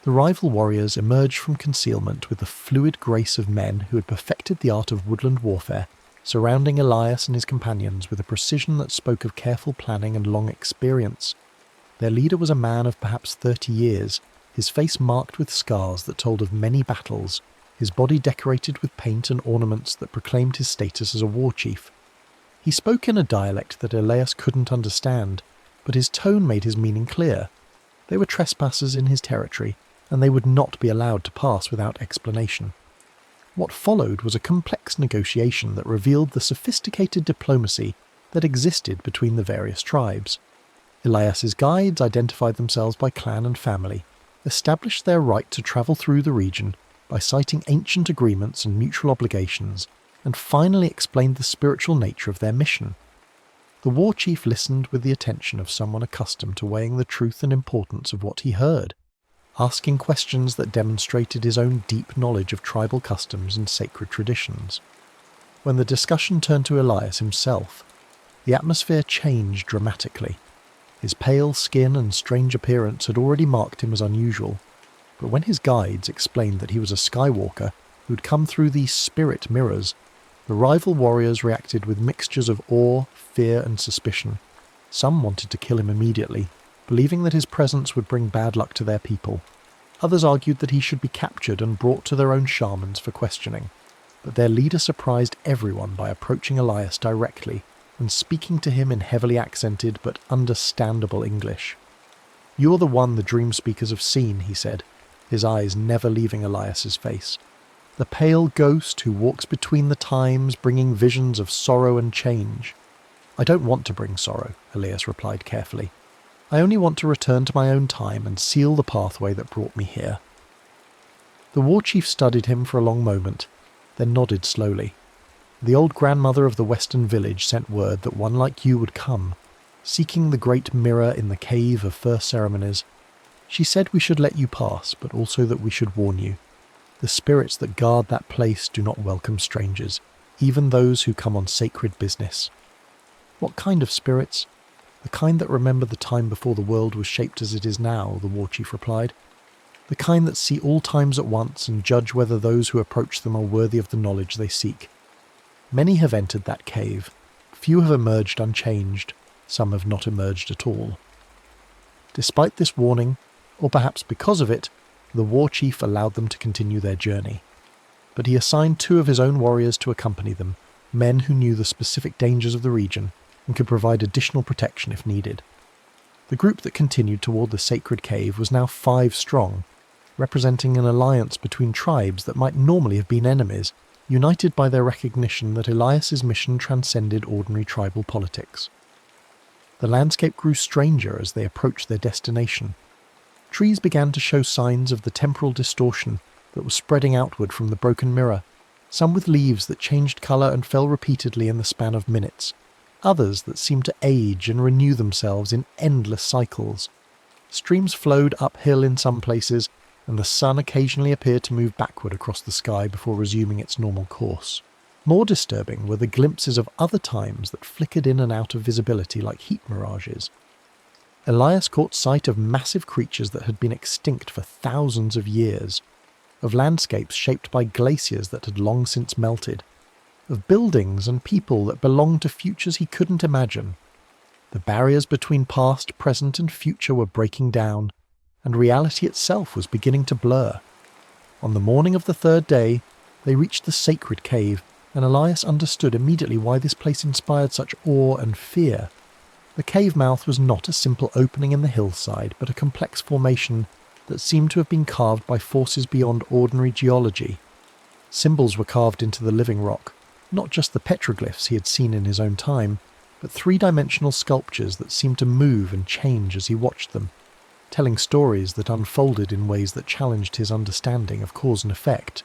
S1: The rival warriors emerged from concealment with the fluid grace of men who had perfected the art of woodland warfare, surrounding Elias and his companions with a precision that spoke of careful planning and long experience. Their leader was a man of perhaps 30 years, his face marked with scars that told of many battles, his body decorated with paint and ornaments that proclaimed his status as a war chief. He spoke in a dialect that Elias couldn't understand, but his tone made his meaning clear. They were trespassers in his territory, and they would not be allowed to pass without explanation. What followed was a complex negotiation that revealed the sophisticated diplomacy that existed between the various tribes. Elias's guides identified themselves by clan and family, established their right to travel through the region by citing ancient agreements and mutual obligations, and finally explained the spiritual nature of their mission. The war chief listened with the attention of someone accustomed to weighing the truth and importance of what he heard, asking questions that demonstrated his own deep knowledge of tribal customs and sacred traditions. When the discussion turned to Elias himself, the atmosphere changed dramatically. His pale skin and strange appearance had already marked him as unusual, but when his guides explained that he was a skywalker who'd come through these spirit mirrors, the rival warriors reacted with mixtures of awe, fear and suspicion. Some wanted to kill him immediately, believing that his presence would bring bad luck to their people. Others argued that he should be captured and brought to their own shamans for questioning, but their leader surprised everyone by approaching Elias directly and speaking to him in heavily accented but understandable English. "You're the one the dream speakers have seen," he said, his eyes never leaving Elias's face. "The pale ghost who walks between the times, bringing visions of sorrow and change." "I don't want to bring sorrow," Elias replied carefully. I only want to return to my own time and seal the pathway that brought me here." The war chief studied him for a long moment, then nodded slowly. "The old grandmother of the western village sent word that one like you would come, seeking the great mirror in the cave of first ceremonies. She said we should let you pass, but also that we should warn you. The spirits that guard that place do not welcome strangers, even those who come on sacred business." "What kind of spirits?" "The kind that remember the time before the world was shaped as it is now," the war chief replied. "The kind that see all times at once and judge whether those who approach them are worthy of the knowledge they seek. Many have entered that cave. Few have emerged unchanged. Some have not emerged at all." Despite this warning, or perhaps because of it, the war chief allowed them to continue their journey. But he assigned 2 of his own warriors to accompany them, men who knew the specific dangers of the region and could provide additional protection if needed. The group that continued toward the sacred cave was now 5 strong, representing an alliance between tribes that might normally have been enemies, united by their recognition that Elias's mission transcended ordinary tribal politics. The landscape grew stranger as they approached their destination. Trees began to show signs of the temporal distortion that was spreading outward from the broken mirror, some with leaves that changed colour and fell repeatedly in the span of minutes, others that seemed to age and renew themselves in endless cycles. Streams flowed uphill in some places, and the sun occasionally appeared to move backward across the sky before resuming its normal course. More disturbing were the glimpses of other times that flickered in and out of visibility like heat mirages. Elias caught sight of massive creatures that had been extinct for thousands of years, of landscapes shaped by glaciers that had long since melted, of buildings and people that belonged to futures he couldn't imagine. The barriers between past, present and future were breaking down, and reality itself was beginning to blur. On the morning of the 3rd day, they reached the sacred cave, and Elias understood immediately why this place inspired such awe and fear. The cave mouth was not a simple opening in the hillside, but a complex formation that seemed to have been carved by forces beyond ordinary geology. Symbols were carved into the living rock, not just the petroglyphs he had seen in his own time, but 3-dimensional sculptures that seemed to move and change as he watched them, telling stories that unfolded in ways that challenged his understanding of cause and effect.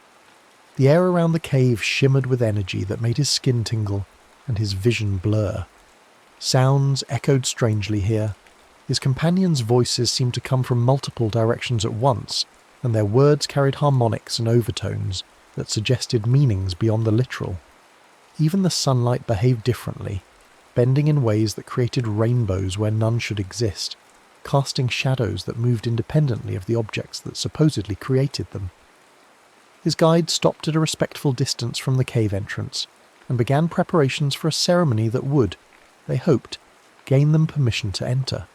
S1: The air around the cave shimmered with energy that made his skin tingle and his vision blur. Sounds echoed strangely here. His companions' voices seemed to come from multiple directions at once, and their words carried harmonics and overtones that suggested meanings beyond the literal. Even the sunlight behaved differently, bending in ways that created rainbows where none should exist, casting shadows that moved independently of the objects that supposedly created them. His guide stopped at a respectful distance from the cave entrance, and began preparations for a ceremony that would, they hoped, gain them permission to enter.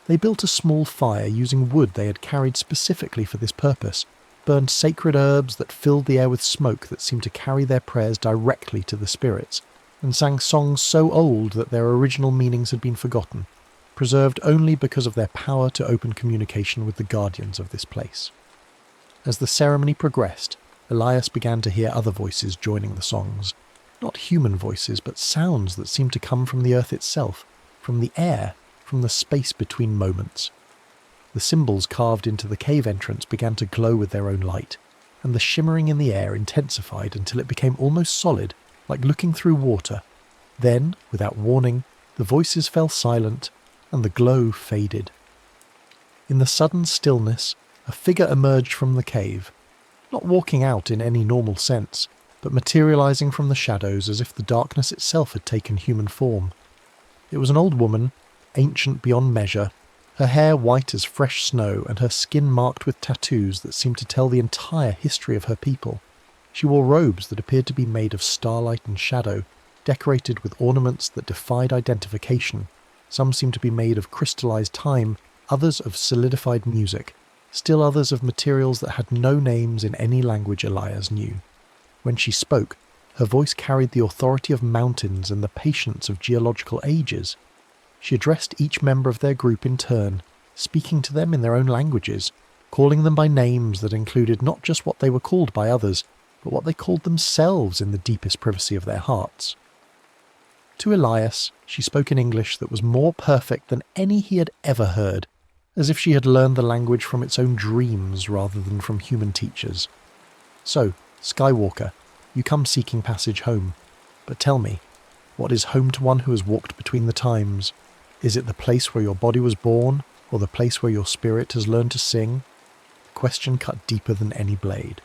S1: They built a small fire using wood they had carried specifically for this purpose, burned sacred herbs that filled the air with smoke that seemed to carry their prayers directly to the spirits, and sang songs so old that their original meanings had been forgotten, preserved only because of their power to open communication with the guardians of this place. As the ceremony progressed, Elias began to hear other voices joining the songs. Not human voices, but sounds that seemed to come from the earth itself, from the air, from the space between moments. The symbols carved into the cave entrance began to glow with their own light, and the shimmering in the air intensified until it became almost solid, like looking through water. Then, without warning, the voices fell silent, and the glow faded. In the sudden stillness, a figure emerged from the cave, not walking out in any normal sense, but materializing from the shadows as if the darkness itself had taken human form. It was an old woman, ancient beyond measure, her hair white as fresh snow and her skin marked with tattoos that seemed to tell the entire history of her people. She wore robes that appeared to be made of starlight and shadow, decorated with ornaments that defied identification. Some seemed to be made of crystallized time, others of solidified music, still others of materials that had no names in any language Elias knew. When she spoke, her voice carried the authority of mountains and the patience of geological ages. She addressed each member of their group in turn, speaking to them in their own languages, calling them by names that included not just what they were called by others, but what they called themselves in the deepest privacy of their hearts. To Elias, she spoke in English that was more perfect than any he had ever heard, as if she had learned the language from its own dreams rather than from human teachers. So, Skywalker, you come seeking passage home. But tell me, what is home to one who has walked between the times? Is it the place where your body was born, or the place where your spirit has learned to sing? The question cut deeper than any blade.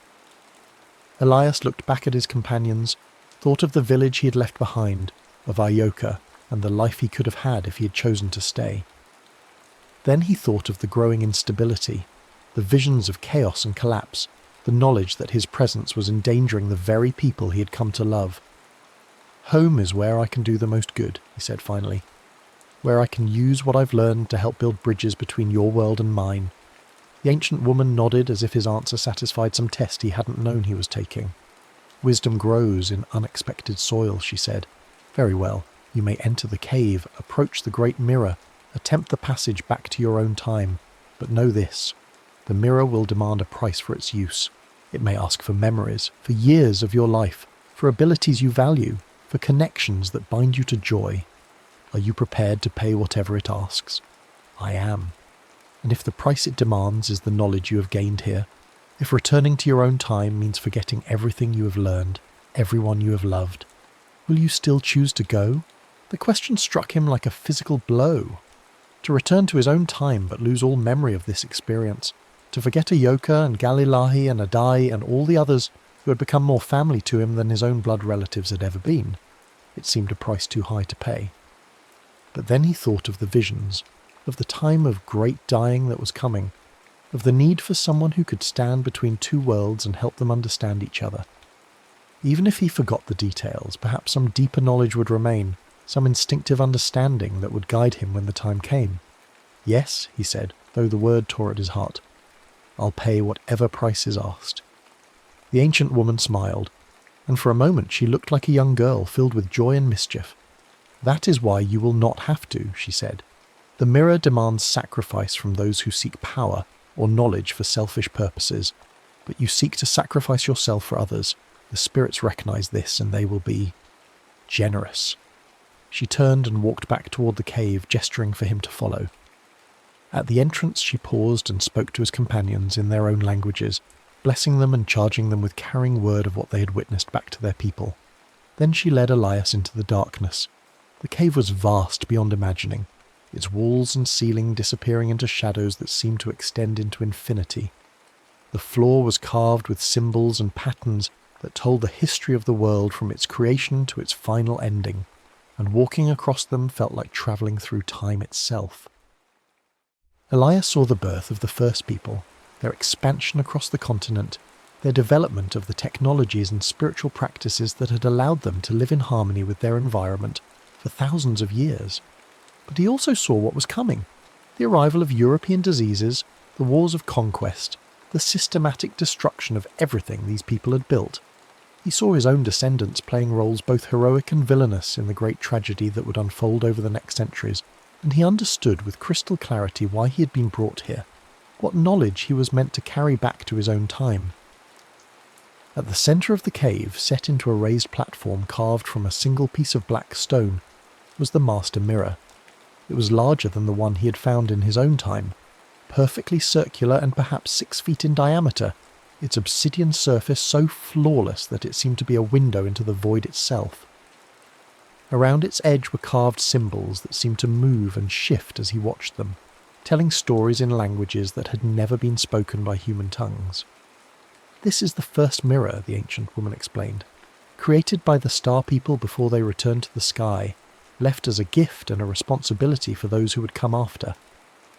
S1: Elias looked back at his companions, thought of the village he had left behind, of Ioka, and the life he could have had if he had chosen to stay. Then he thought of the growing instability, the visions of chaos and collapse, the knowledge that his presence was endangering the very people he had come to love. Home is where I can do the most good, he said finally, where I can use what I've learned to help build bridges between your world and mine. The ancient woman nodded as if his answer satisfied some test he hadn't known he was taking. Wisdom grows in unexpected soil, she said. Very well, you may enter the cave, approach the great mirror, attempt the passage back to your own time, but know this. The mirror will demand a price for its use. It may ask for memories, for years of your life, for abilities you value, for connections that bind you to joy. Are you prepared to pay whatever it asks? I am. And if the price it demands is the knowledge you have gained here, if returning to your own time means forgetting everything you have learned, everyone you have loved, will you still choose to go? The question struck him like a physical blow. To return to his own time but lose all memory of this experience, to forget Ayoka and Galilahi and Adai and all the others who had become more family to him than his own blood relatives had ever been, it seemed a price too high to pay. But then he thought of the visions, of the time of great dying that was coming, of the need for someone who could stand between two worlds and help them understand each other. Even if he forgot the details, perhaps some deeper knowledge would remain, some instinctive understanding that would guide him when the time came. Yes, he said, though the word tore at his heart. I'll pay whatever price is asked. The ancient woman smiled, and for a moment she looked like a young girl filled with joy and mischief. That is why you will not have to, she said. The mirror demands sacrifice from those who seek power or knowledge for selfish purposes, but you seek to sacrifice yourself for others. The spirits recognize this, and they will be generous. She turned and walked back toward the cave, gesturing for him to follow. At the entrance she paused and spoke to his companions in their own languages, blessing them and charging them with carrying word of what they had witnessed back to their people. Then she led Elias into the darkness. The cave was vast beyond imagining, its walls and ceiling disappearing into shadows that seemed to extend into infinity. The floor was carved with symbols and patterns that told the history of the world from its creation to its final ending, and walking across them felt like travelling through time itself. Elias saw the birth of the first people, their expansion across the continent, their development of the technologies and spiritual practices that had allowed them to live in harmony with their environment for thousands of years. But he also saw what was coming: the arrival of European diseases, the wars of conquest, the systematic destruction of everything these people had built. He saw his own descendants playing roles both heroic and villainous in the great tragedy that would unfold over the next centuries, and he understood with crystal clarity why he had been brought here, what knowledge he was meant to carry back to his own time. At the centre of the cave, set into a raised platform carved from a single piece of black stone, was the master mirror. It was larger than the one he had found in his own time, perfectly circular and perhaps 6 feet in diameter, its obsidian surface so flawless that it seemed to be a window into the void itself. Around its edge were carved symbols that seemed to move and shift as he watched them, telling stories in languages that had never been spoken by human tongues. This is the first mirror, the ancient woman explained, created by the star people before they returned to the sky, left as a gift and a responsibility for those who would come after.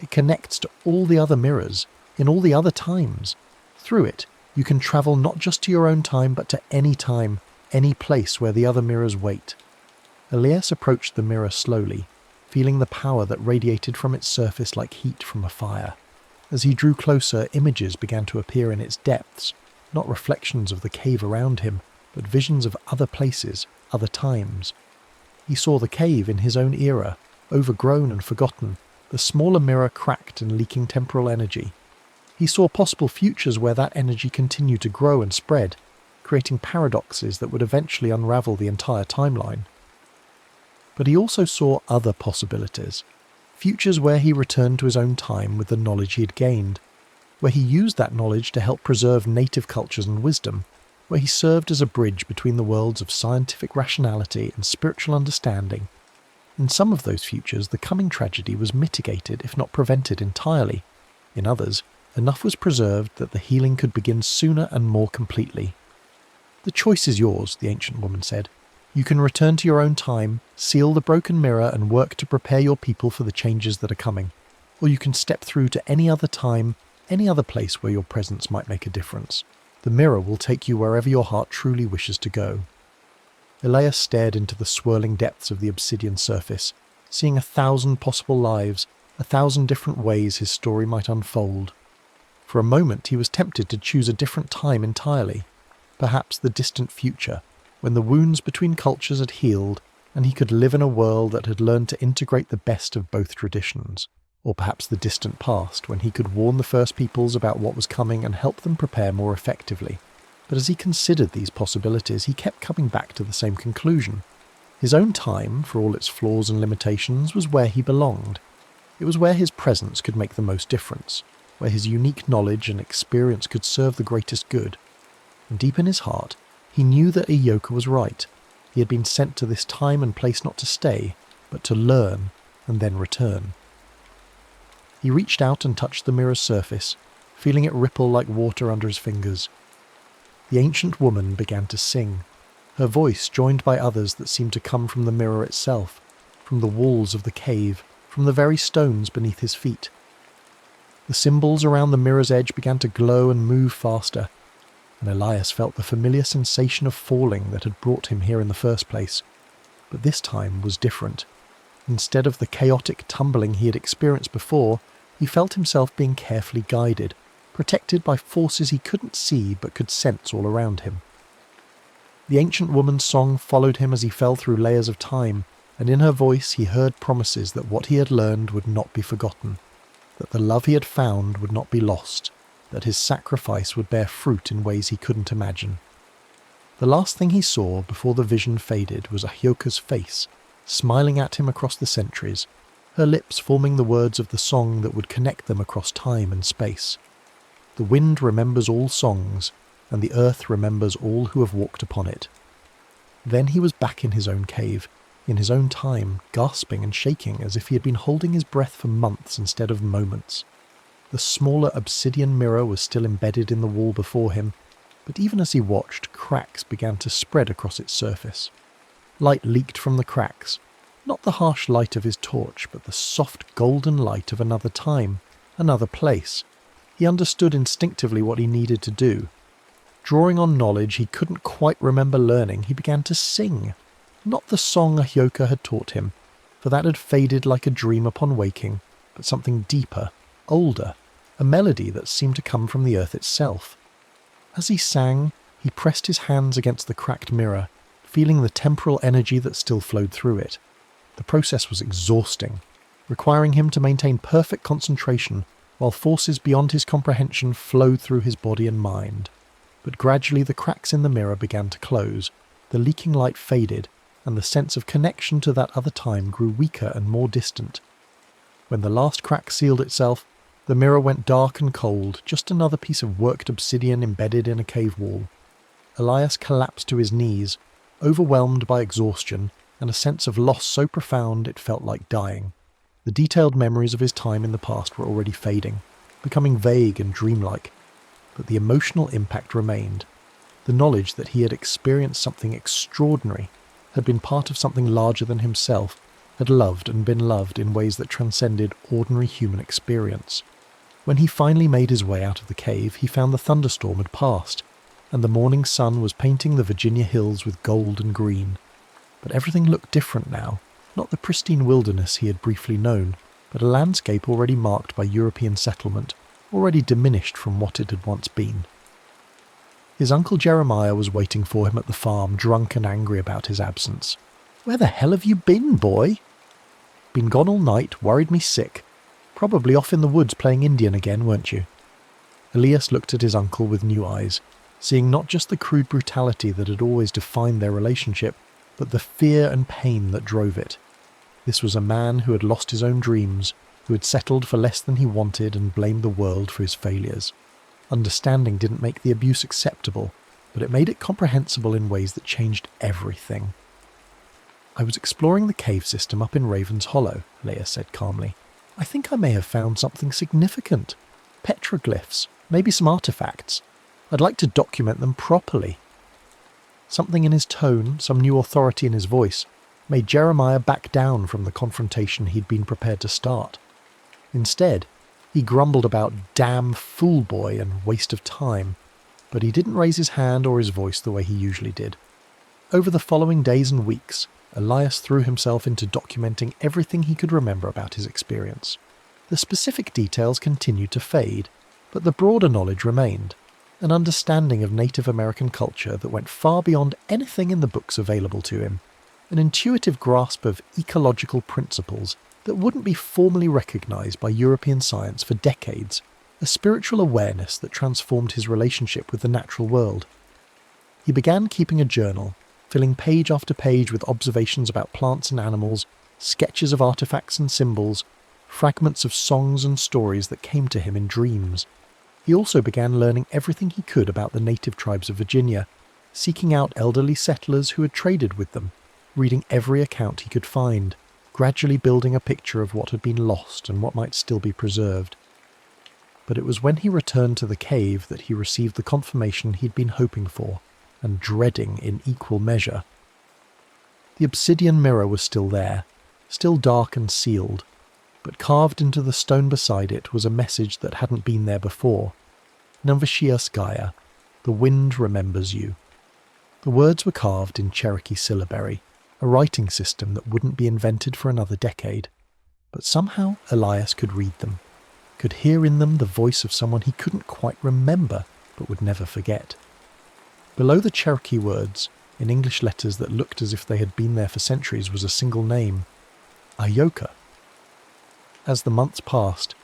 S1: It connects to all the other mirrors, in all the other times. Through it, you can travel not just to your own time, but to any time, any place where the other mirrors wait. Elias approached the mirror slowly, feeling the power that radiated from its surface like heat from a fire. As he drew closer, images began to appear in its depths, not reflections of the cave around him, but visions of other places, other times. He saw the cave in his own era, overgrown and forgotten, the smaller mirror cracked and leaking temporal energy. He saw possible futures where that energy continued to grow and spread, creating paradoxes that would eventually unravel the entire timeline. But he also saw other possibilities, futures where he returned to his own time with the knowledge he had gained, where he used that knowledge to help preserve native cultures and wisdom, where he served as a bridge between the worlds of scientific rationality and spiritual understanding. In some of those futures, the coming tragedy was mitigated, if not prevented entirely. In others, enough was preserved that the healing could begin sooner and more completely. "The choice is yours," the ancient woman said. "You can return to your own time, seal the broken mirror and work to prepare your people for the changes that are coming. Or you can step through to any other time, any other place where your presence might make a difference. The mirror will take you wherever your heart truly wishes to go." Elias stared into the swirling depths of the obsidian surface, seeing 1,000 possible lives, 1,000 different ways his story might unfold. For a moment he was tempted to choose a different time entirely, perhaps the distant future, when the wounds between cultures had healed and he could live in a world that had learned to integrate the best of both traditions. Or perhaps the distant past, when he could warn the first peoples about what was coming and help them prepare more effectively. But as he considered these possibilities, he kept coming back to the same conclusion. His own time, for all its flaws and limitations, was where he belonged. It was where his presence could make the most difference, where his unique knowledge and experience could serve the greatest good. And deep in his heart, he knew that Iyoka was right. He had been sent to this time and place not to stay, but to learn and then return. He reached out and touched the mirror's surface, feeling it ripple like water under his fingers. The ancient woman began to sing, her voice joined by others that seemed to come from the mirror itself, from the walls of the cave, from the very stones beneath his feet. The symbols around the mirror's edge began to glow and move faster, and Elias felt the familiar sensation of falling that had brought him here in the first place. But this time was different. Instead of the chaotic tumbling he had experienced before, he felt himself being carefully guided, protected by forces he couldn't see but could sense all around him. The ancient woman's song followed him as he fell through layers of time, and in her voice he heard promises that what he had learned would not be forgotten, that the love he had found would not be lost, that his sacrifice would bear fruit in ways he couldn't imagine. The last thing he saw before the vision faded was Ahyoka's face, smiling at him across the centuries, her lips forming the words of the song that would connect them across time and space. The wind remembers all songs, and the earth remembers all who have walked upon it. Then he was back in his own cave, in his own time, gasping and shaking as if he had been holding his breath for months instead of moments. The smaller obsidian mirror was still embedded in the wall before him, but even as he watched, cracks began to spread across its surface. Light leaked from the cracks, not the harsh light of his torch, but the soft golden light of another time, another place. He understood instinctively what he needed to do. Drawing on knowledge he couldn't quite remember learning, he began to sing. Not the song Ahyoka had taught him, for that had faded like a dream upon waking, but something deeper, older, a melody that seemed to come from the earth itself. As he sang, he pressed his hands against the cracked mirror, feeling the temporal energy that still flowed through it. The process was exhausting, requiring him to maintain perfect concentration while forces beyond his comprehension flowed through his body and mind. But gradually the cracks in the mirror began to close, the leaking light faded, and the sense of connection to that other time grew weaker and more distant. When the last crack sealed itself, the mirror went dark and cold, just another piece of worked obsidian embedded in a cave wall. Elias collapsed to his knees, overwhelmed by exhaustion and a sense of loss so profound it felt like dying. The detailed memories of his time in the past were already fading, becoming vague and dreamlike, but the emotional impact remained. The knowledge that he had experienced something extraordinary, had been part of something larger than himself, had loved and been loved in ways that transcended ordinary human experience. When he finally made his way out of the cave, he found the thunderstorm had passed, and the morning sun was painting the Virginia hills with gold and green. But everything looked different now, not the pristine wilderness he had briefly known, but a landscape already marked by European settlement, already diminished from what it had once been. His uncle Jeremiah was waiting for him at the farm, drunk and angry about his absence. "Where the hell have you been, boy?" "Been gone all night, worried me sick. Probably off in the woods playing Indian again, weren't you?" Elias looked at his uncle with new eyes, seeing not just the crude brutality that had always defined their relationship, but the fear and pain that drove it. This was a man who had lost his own dreams, who had settled for less than he wanted and blamed the world for his failures. Understanding didn't make the abuse acceptable, but it made it comprehensible in ways that changed everything. "I was exploring the cave system up in Raven's Hollow," Leia said calmly. "I think I may have found something significant. Petroglyphs, maybe some artifacts. I'd like to document them properly." Something in his tone, some new authority in his voice, made Jeremiah back down from the confrontation he'd been prepared to start. Instead, he grumbled about damn fool boy and waste of time, but he didn't raise his hand or his voice the way he usually did. Over the following days and weeks, Elias threw himself into documenting everything he could remember about his experience. The specific details continued to fade, but the broader knowledge remained, an understanding of Native American culture that went far beyond anything in the books available to him, an intuitive grasp of ecological principles that wouldn't be formally recognised by European science for decades, a spiritual awareness that transformed his relationship with the natural world. He began keeping a journal, filling page after page with observations about plants and animals, sketches of artefacts and symbols, fragments of songs and stories that came to him in dreams. He also began learning everything he could about the native tribes of Virginia, seeking out elderly settlers who had traded with them, reading every account he could find, gradually building a picture of what had been lost and what might still be preserved. But it was when he returned to the cave that he received the confirmation he'd been hoping for, and dreading in equal measure. The obsidian mirror was still there, still dark and sealed, but carved into the stone beside it was a message that hadn't been there before. Navashias Gaia, the wind remembers you. The words were carved in Cherokee syllabary, a writing system that wouldn't be invented for another decade. But somehow Elias could read them, could hear in them the voice of someone he couldn't quite remember, but would never forget. Below the Cherokee words, in English letters that looked as if they had been there for centuries, was a single name, Ayoka. As the months passed,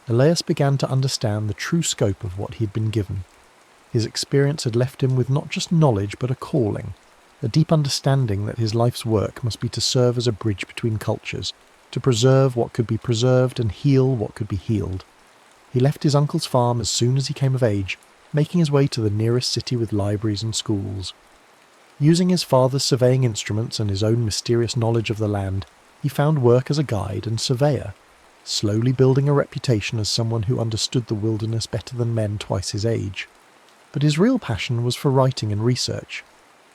S1: Elias began to understand the true scope of what he had been given. His experience had left him with not just knowledge but a calling, a deep understanding that his life's work must be to serve as a bridge between cultures, to preserve what could be preserved and heal what could be healed. He left his uncle's farm as soon as he came of age, making his way to the nearest city with libraries and schools. Using his father's surveying instruments and his own mysterious knowledge of the land, he found work as a guide and surveyor, slowly building a reputation as someone who understood the wilderness better than men twice his age. But his real passion was for writing and research.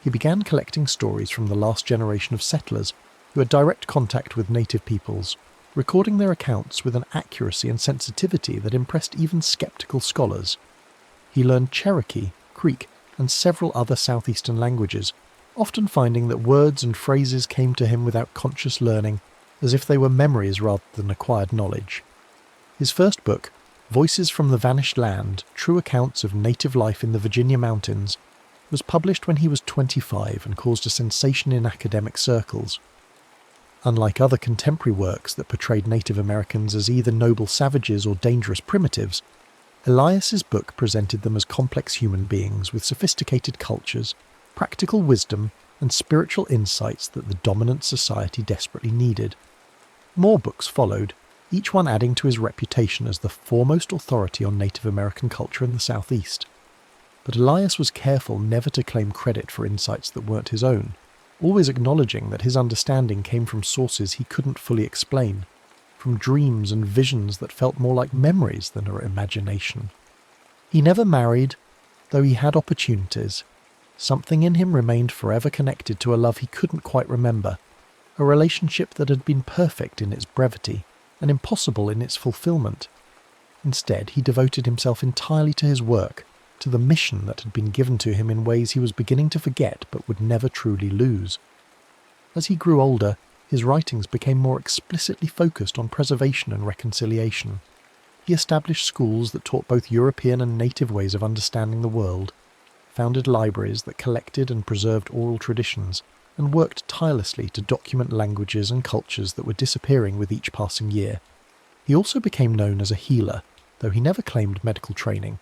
S1: He began collecting stories from the last generation of settlers who had direct contact with native peoples, recording their accounts with an accuracy and sensitivity that impressed even skeptical scholars. He learned Cherokee, Creek, and several other southeastern languages, often finding that words and phrases came to him without conscious learning, as if they were memories rather than acquired knowledge. His first book, Voices from the Vanished Land, True Accounts of Native Life in the Virginia Mountains, was published when he was 25 and caused a sensation in academic circles. Unlike other contemporary works that portrayed Native Americans as either noble savages or dangerous primitives, Elias's book presented them as complex human beings with sophisticated cultures, practical wisdom, and spiritual insights that the dominant society desperately needed. More books followed, each one adding to his reputation as the foremost authority on Native American culture in the Southeast. But Elias was careful never to claim credit for insights that weren't his own, always acknowledging that his understanding came from sources he couldn't fully explain, from dreams and visions that felt more like memories than her imagination. He never married, though he had opportunities. Something in him remained forever connected to a love he couldn't quite remember, a relationship that had been perfect in its brevity and impossible in its fulfillment. Instead, he devoted himself entirely to his work, to the mission that had been given to him in ways he was beginning to forget but would never truly lose. As he grew older, his writings became more explicitly focused on preservation and reconciliation. He established schools that taught both European and native ways of understanding the world, founded libraries that collected and preserved oral traditions, and worked tirelessly to document languages and cultures that were disappearing with each passing year. He also became known as a healer, though he never claimed medical training.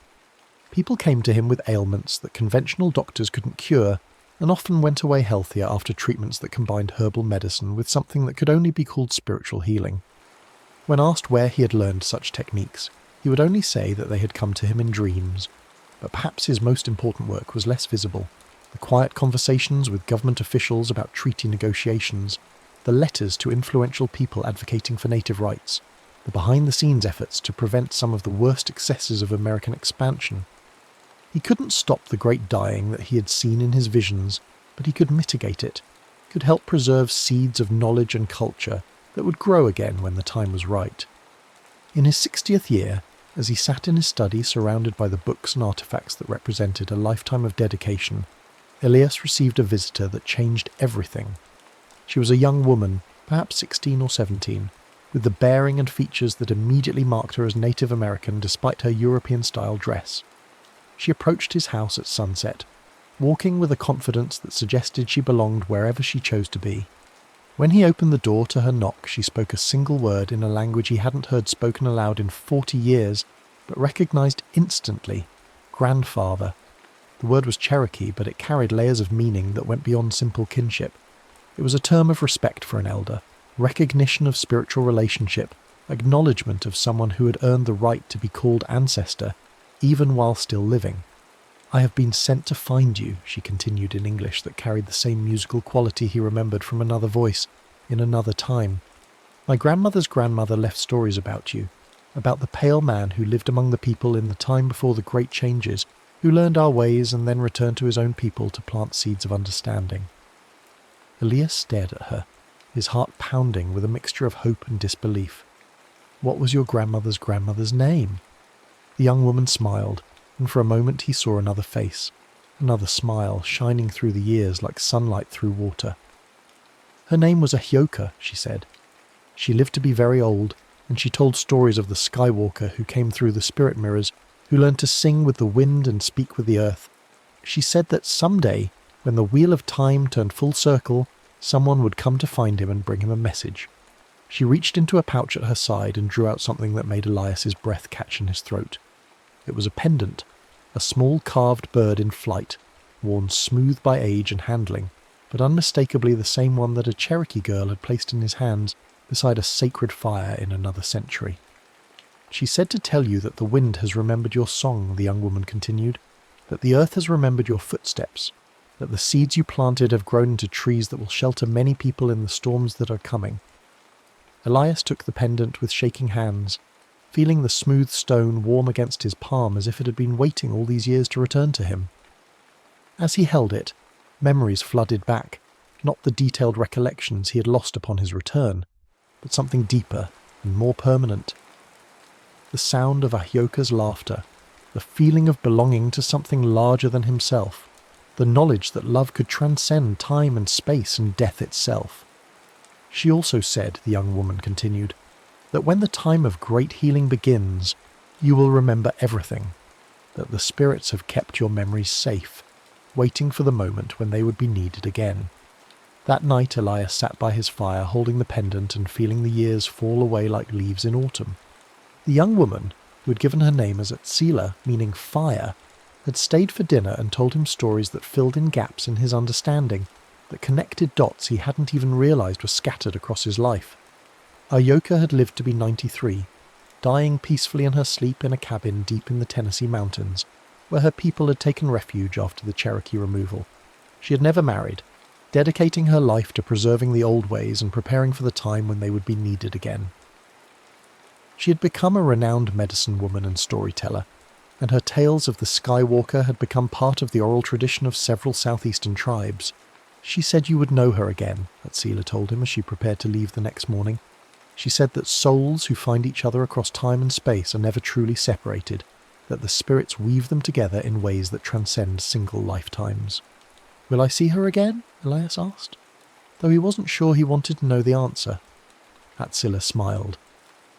S1: People came to him with ailments that conventional doctors couldn't cure, and often went away healthier after treatments that combined herbal medicine with something that could only be called spiritual healing. When asked where he had learned such techniques, he would only say that they had come to him in dreams, but perhaps his most important work was less visible. The quiet conversations with government officials about treaty negotiations, the letters to influential people advocating for native rights, the behind-the-scenes efforts to prevent some of the worst excesses of American expansion. He couldn't stop the great dying that he had seen in his visions, but he could mitigate it, could help preserve seeds of knowledge and culture that would grow again when the time was right. In his 60th year, as he sat in his study surrounded by the books and artifacts that represented a lifetime of dedication, Elias received a visitor that changed everything. She was a young woman, perhaps 16 or 17, with the bearing and features that immediately marked her as Native American despite her European-style dress. She approached his house at sunset, walking with a confidence that suggested she belonged wherever she chose to be. When he opened the door to her knock, she spoke a single word in a language he hadn't heard spoken aloud in 40 years, but recognized instantly: grandfather. The word was Cherokee, but it carried layers of meaning that went beyond simple kinship. It was a term of respect for an elder, recognition of spiritual relationship, acknowledgement of someone who had earned the right to be called ancestor, even while still living. "I have been sent to find you," she continued in English that carried the same musical quality he remembered from another voice, in another time. "My grandmother's grandmother left stories about you, about the pale man who lived among the people in the time before the great changes, who learned our ways and then returned to his own people to plant seeds of understanding." Elias stared at her, his heart pounding with a mixture of hope and disbelief. "What was your grandmother's name?" The young woman smiled, and for a moment he saw another face, another smile shining through the years like sunlight through water. "Her name was Ahyoka," she said. "She lived to be very old, and she told stories of the Skywalker who came through the spirit mirrors, who learned to sing with the wind and speak with the earth. She said that someday, when the wheel of time turned full circle, someone would come to find him and bring him a message." She reached into a pouch at her side and drew out something that made Elias's breath catch in his throat. It was a pendant, a small carved bird in flight, worn smooth by age and handling, but unmistakably the same one that a Cherokee girl had placed in his hands beside a sacred fire in another century. "She said to tell you that the wind has remembered your song," the young woman continued, "that the earth has remembered your footsteps, that the seeds you planted have grown into trees that will shelter many people in the storms that are coming." Elias took the pendant with shaking hands, feeling the smooth stone warm against his palm as if it had been waiting all these years to return to him. As he held it, memories flooded back, not the detailed recollections he had lost upon his return, but something deeper and more permanent. The sound of Ahyoka's laughter, the feeling of belonging to something larger than himself, the knowledge that love could transcend time and space and death itself. "She also said," the young woman continued, "that when the time of great healing begins, you will remember everything, that the spirits have kept your memories safe, waiting for the moment when they would be needed again." That night Elias sat by his fire holding the pendant and feeling the years fall away like leaves in autumn. The young woman, who had given her name as Atsila, meaning fire, had stayed for dinner and told him stories that filled in gaps in his understanding, that connected dots he hadn't even realized were scattered across his life. Ahyoka had lived to be 93, dying peacefully in her sleep in a cabin deep in the Tennessee mountains, where her people had taken refuge after the Cherokee removal. She had never married, dedicating her life to preserving the old ways and preparing for the time when they would be needed again. She had become a renowned medicine woman and storyteller, and her tales of the Skywalker had become part of the oral tradition of several southeastern tribes. "She said you would know her again," Atsila told him as she prepared to leave the next morning. "She said that souls who find each other across time and space are never truly separated, that the spirits weave them together in ways that transcend single lifetimes." "Will I see her again?" Elias asked, though he wasn't sure he wanted to know the answer. Atsila smiled.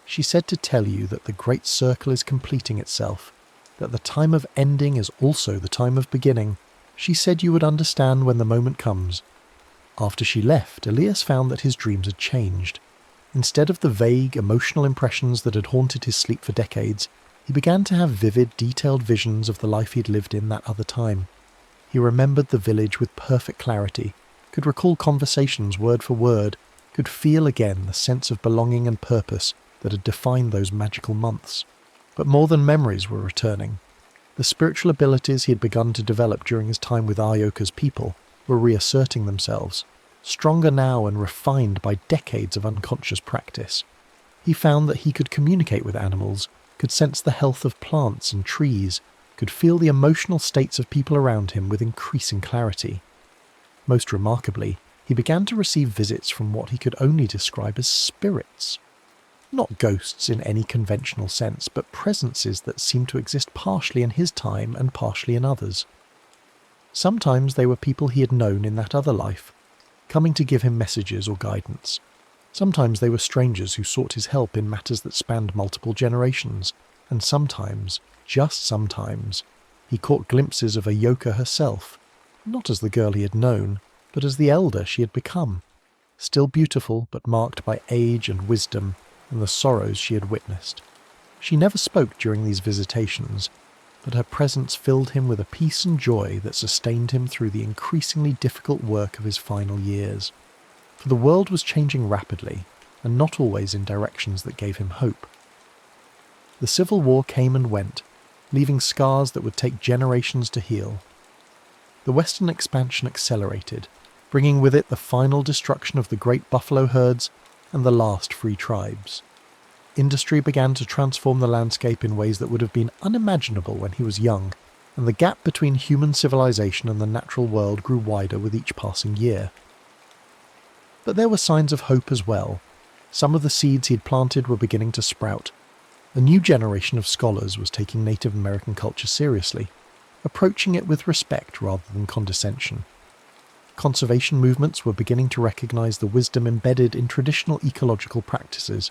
S1: "She said to tell you that the great circle is completing itself, that the time of ending is also the time of beginning. She said you would understand when the moment comes." After she left, Elias found that his dreams had changed. Instead of the vague, emotional impressions that had haunted his sleep for decades, he began to have vivid, detailed visions of the life he'd lived in that other time. He remembered the village with perfect clarity, could recall conversations word for word, could feel again the sense of belonging and purpose that had defined those magical months. But more than memories were returning. The spiritual abilities he had begun to develop during his time with Aryoka's people were reasserting themselves, stronger now and refined by decades of unconscious practice. He found that he could communicate with animals, could sense the health of plants and trees, could feel the emotional states of people around him with increasing clarity. Most remarkably, he began to receive visits from what he could only describe as spirits. Not ghosts in any conventional sense, but presences that seemed to exist partially in his time and partially in others. Sometimes they were people he had known in that other life, coming to give him messages or guidance. Sometimes they were strangers who sought his help in matters that spanned multiple generations, and sometimes, just sometimes, he caught glimpses of Ayoka herself, not as the girl he had known, but as the elder she had become, still beautiful but marked by age and wisdom and the sorrows she had witnessed. She never spoke during these visitations, but her presence filled him with a peace and joy that sustained him through the increasingly difficult work of his final years. For the world was changing rapidly, and not always in directions that gave him hope. The Civil War came and went, leaving scars that would take generations to heal. The Western expansion accelerated, bringing with it the final destruction of the great buffalo herds and the last free tribes. Industry began to transform the landscape in ways that would have been unimaginable when he was young, and the gap between human civilization and the natural world grew wider with each passing year. But there were signs of hope as well. Some of the seeds he'd planted were beginning to sprout. A new generation of scholars was taking Native American culture seriously, approaching it with respect rather than condescension. Conservation movements were beginning to recognize the wisdom embedded in traditional ecological practices,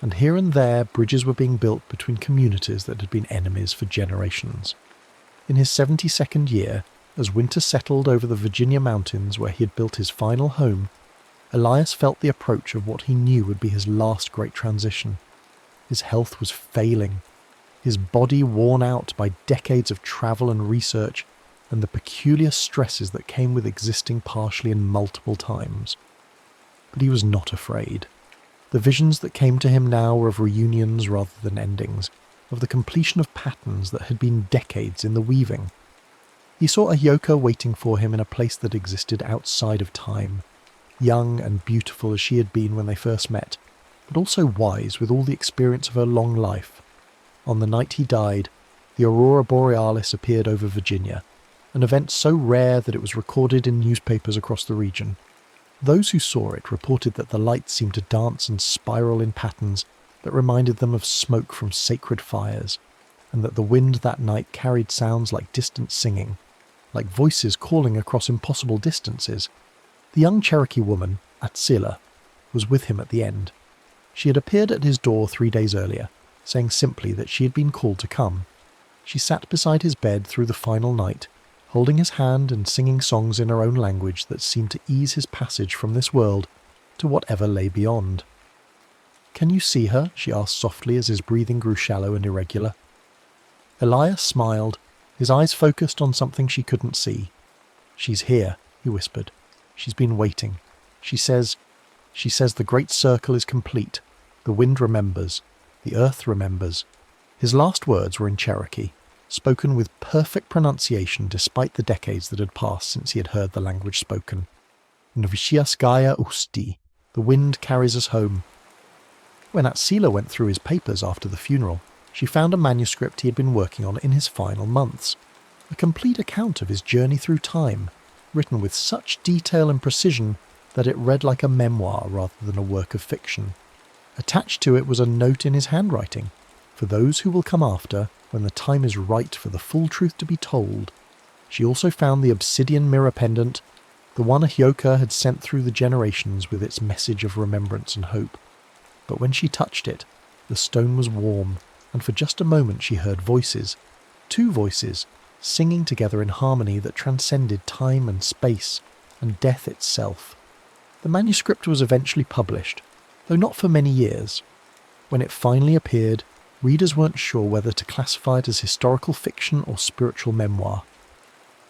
S1: and here and there bridges were being built between communities that had been enemies for generations. In his 72nd year, as winter settled over the Virginia mountains where he had built his final home, Elias felt the approach of what he knew would be his last great transition. His health was failing, his body worn out by decades of travel and research, and the peculiar stresses that came with existing partially in multiple times. But he was not afraid. The visions that came to him now were of reunions rather than endings, of the completion of patterns that had been decades in the weaving. He saw Ayoka waiting for him in a place that existed outside of time, young and beautiful as she had been when they first met, but also wise with all the experience of her long life. On the night he died, the aurora borealis appeared over Virginia, an event so rare that it was recorded in newspapers across the region. Those who saw it reported that the lights seemed to dance and spiral in patterns that reminded them of smoke from sacred fires, and that the wind that night carried sounds like distant singing, like voices calling across impossible distances. The young Cherokee woman, Atsila, was with him at the end. She had appeared at his door 3 days earlier, saying simply that she had been called to come. She sat beside his bed through the final night, holding his hand and singing songs in her own language that seemed to ease his passage from this world to whatever lay beyond. "Can you see her?" she asked softly as his breathing grew shallow and irregular. Elias smiled, his eyes focused on something she couldn't see. "She's here," he whispered. "She's been waiting. She says the great circle is complete. The wind remembers. The earth remembers." His last words were in Cherokee, spoken with perfect pronunciation despite the decades that had passed since he had heard the language spoken. "Nvishiaskaya usti. The wind carries us home." When Atsila went through his papers after the funeral, she found a manuscript he had been working on in his final months, a complete account of his journey through time, written with such detail and precision that it read like a memoir rather than a work of fiction. Attached to it was a note in his handwriting: "For those who will come after, when the time is right for the full truth to be told." She also found the obsidian mirror pendant, the one Ayoka had sent through the generations with its message of remembrance and hope. But when she touched it, the stone was warm, and for just a moment she heard voices, 2 voices, singing together in harmony that transcended time and space, and death itself. The manuscript was eventually published, though not for many years. When it finally appeared, readers weren't sure whether to classify it as historical fiction or spiritual memoir.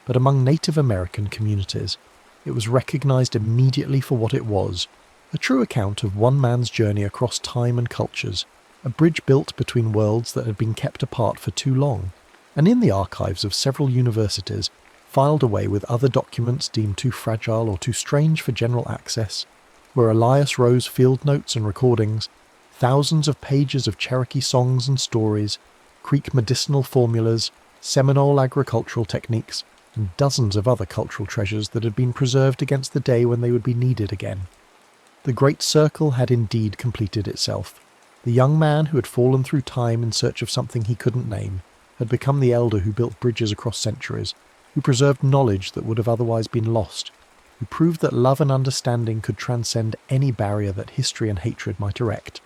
S1: but among Native American communities, it was recognized immediately for what it was, a true account of one man's journey across time and cultures, a bridge built between worlds that had been kept apart for too long, and in the archives of several universities, filed away with other documents deemed too fragile or too strange for general access, were Elias Rowe's field notes and recordings, thousands of pages of Cherokee songs and stories, Creek medicinal formulas, Seminole agricultural techniques, and dozens of other cultural treasures that had been preserved against the day when they would be needed again. The Great Circle had indeed completed itself. The young man who had fallen through time in search of something he couldn't name had become the elder who built bridges across centuries, who preserved knowledge that would have otherwise been lost, who proved that love and understanding could transcend any barrier that history and hatred might erect.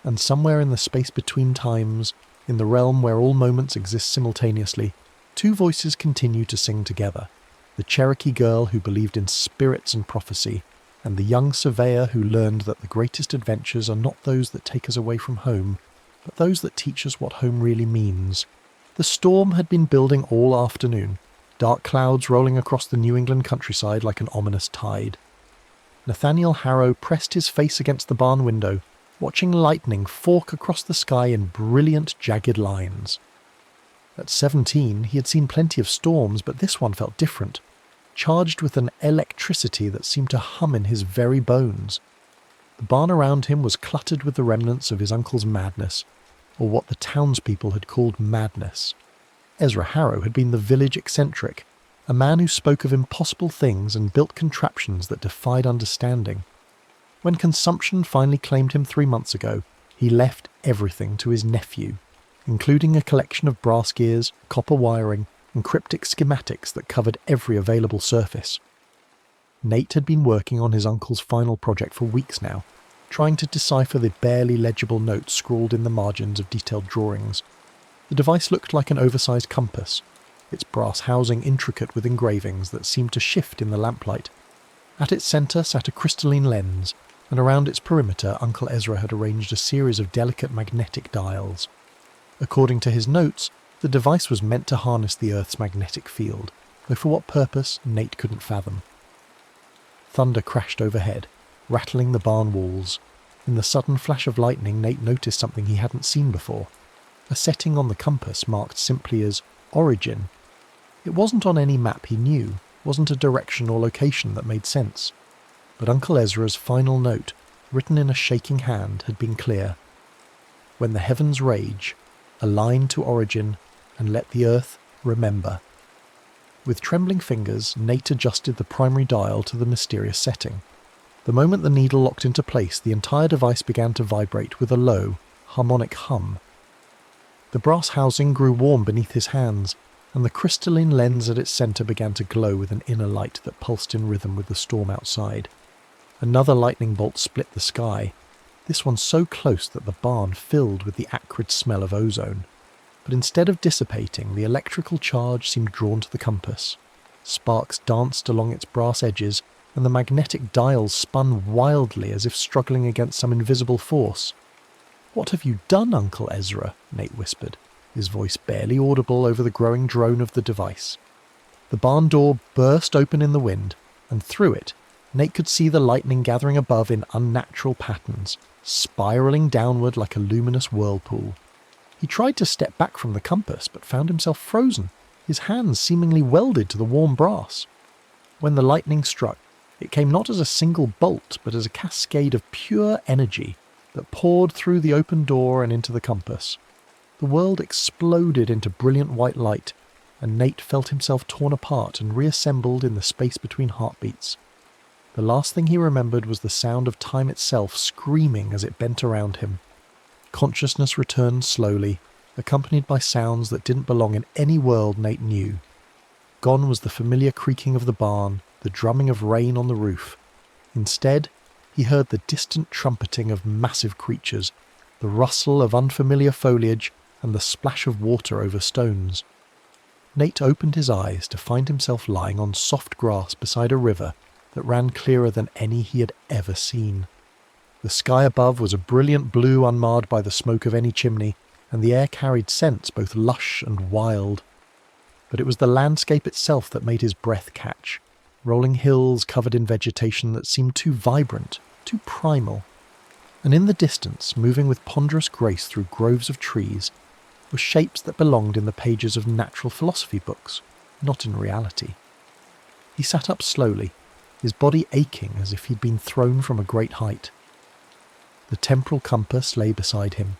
S1: And somewhere in the space between times, in the realm where all moments exist simultaneously, two voices continue to sing together. The Cherokee girl who believed in spirits and prophecy, and the young surveyor who learned that the greatest adventures are not those that take us away from home, but those that teach us what home really means. The storm had been building all afternoon, dark clouds rolling across the New England countryside like an ominous tide. Nathaniel Harrow pressed his face against the barn window, watching lightning fork across the sky in brilliant, jagged lines. At 17, he had seen plenty of storms, but this one felt different, charged with an electricity that seemed to hum in his very bones. The barn around him was cluttered with the remnants of his uncle's madness, or what the townspeople had called madness. Ezra Harrow had been the village eccentric, a man who spoke of impossible things and built contraptions that defied understanding. When consumption finally claimed him 3 months ago, he left everything to his nephew, including a collection of brass gears, copper wiring, and cryptic schematics that covered every available surface. Nate had been working on his uncle's final project for weeks now, trying to decipher the barely legible notes scrawled in the margins of detailed drawings. The device looked like an oversized compass, its brass housing intricate with engravings that seemed to shift in the lamplight. At its centre sat a crystalline lens, and around its perimeter Uncle Ezra had arranged a series of delicate magnetic dials. According to his notes, the device was meant to harness the Earth's magnetic field, though for what purpose, Nate couldn't fathom. Thunder crashed overhead, rattling the barn walls. In the sudden flash of lightning, Nate noticed something he hadn't seen before. A setting on the compass marked simply as origin. It wasn't on any map he knew, wasn't a direction or location that made sense. But Uncle Ezra's final note, written in a shaking hand, had been clear. When the heavens rage, align to origin, and let the earth remember. With trembling fingers, Nate adjusted the primary dial to the mysterious setting. The moment the needle locked into place, the entire device began to vibrate with a low, harmonic hum. The brass housing grew warm beneath his hands, and the crystalline lens at its centre began to glow with an inner light that pulsed in rhythm with the storm outside. Another lightning bolt split the sky, this one so close that the barn filled with the acrid smell of ozone. But instead of dissipating, the electrical charge seemed drawn to the compass. Sparks danced along its brass edges, and the magnetic dials spun wildly as if struggling against some invisible force. "What have you done, Uncle Ezra?" Nate whispered, his voice barely audible over the growing drone of the device. The barn door burst open in the wind, and through it, Nate could see the lightning gathering above in unnatural patterns, spiralling downward like a luminous whirlpool. He tried to step back from the compass, but found himself frozen, his hands seemingly welded to the warm brass. When the lightning struck, it came not as a single bolt, but as a cascade of pure energy that poured through the open door and into the compass. The world exploded into brilliant white light, and Nate felt himself torn apart and reassembled in the space between heartbeats. The last thing he remembered was the sound of time itself screaming as it bent around him. Consciousness returned slowly, accompanied by sounds that didn't belong in any world Nate knew. Gone was the familiar creaking of the barn, the drumming of rain on the roof. Instead, he heard the distant trumpeting of massive creatures, the rustle of unfamiliar foliage, and the splash of water over stones. Nate opened his eyes to find himself lying on soft grass beside a river that ran clearer than any he had ever seen. The sky above was a brilliant blue unmarred by the smoke of any chimney, and the air carried scents both lush and wild. but it was the landscape itself that made his breath catch. Rolling hills covered in vegetation that seemed too vibrant, too primal. And in the distance, moving with ponderous grace through groves of trees, were shapes that belonged in the pages of natural philosophy books, not in reality. He sat up slowly, his body aching as if he'd been thrown from a great height. The temporal compass lay beside him,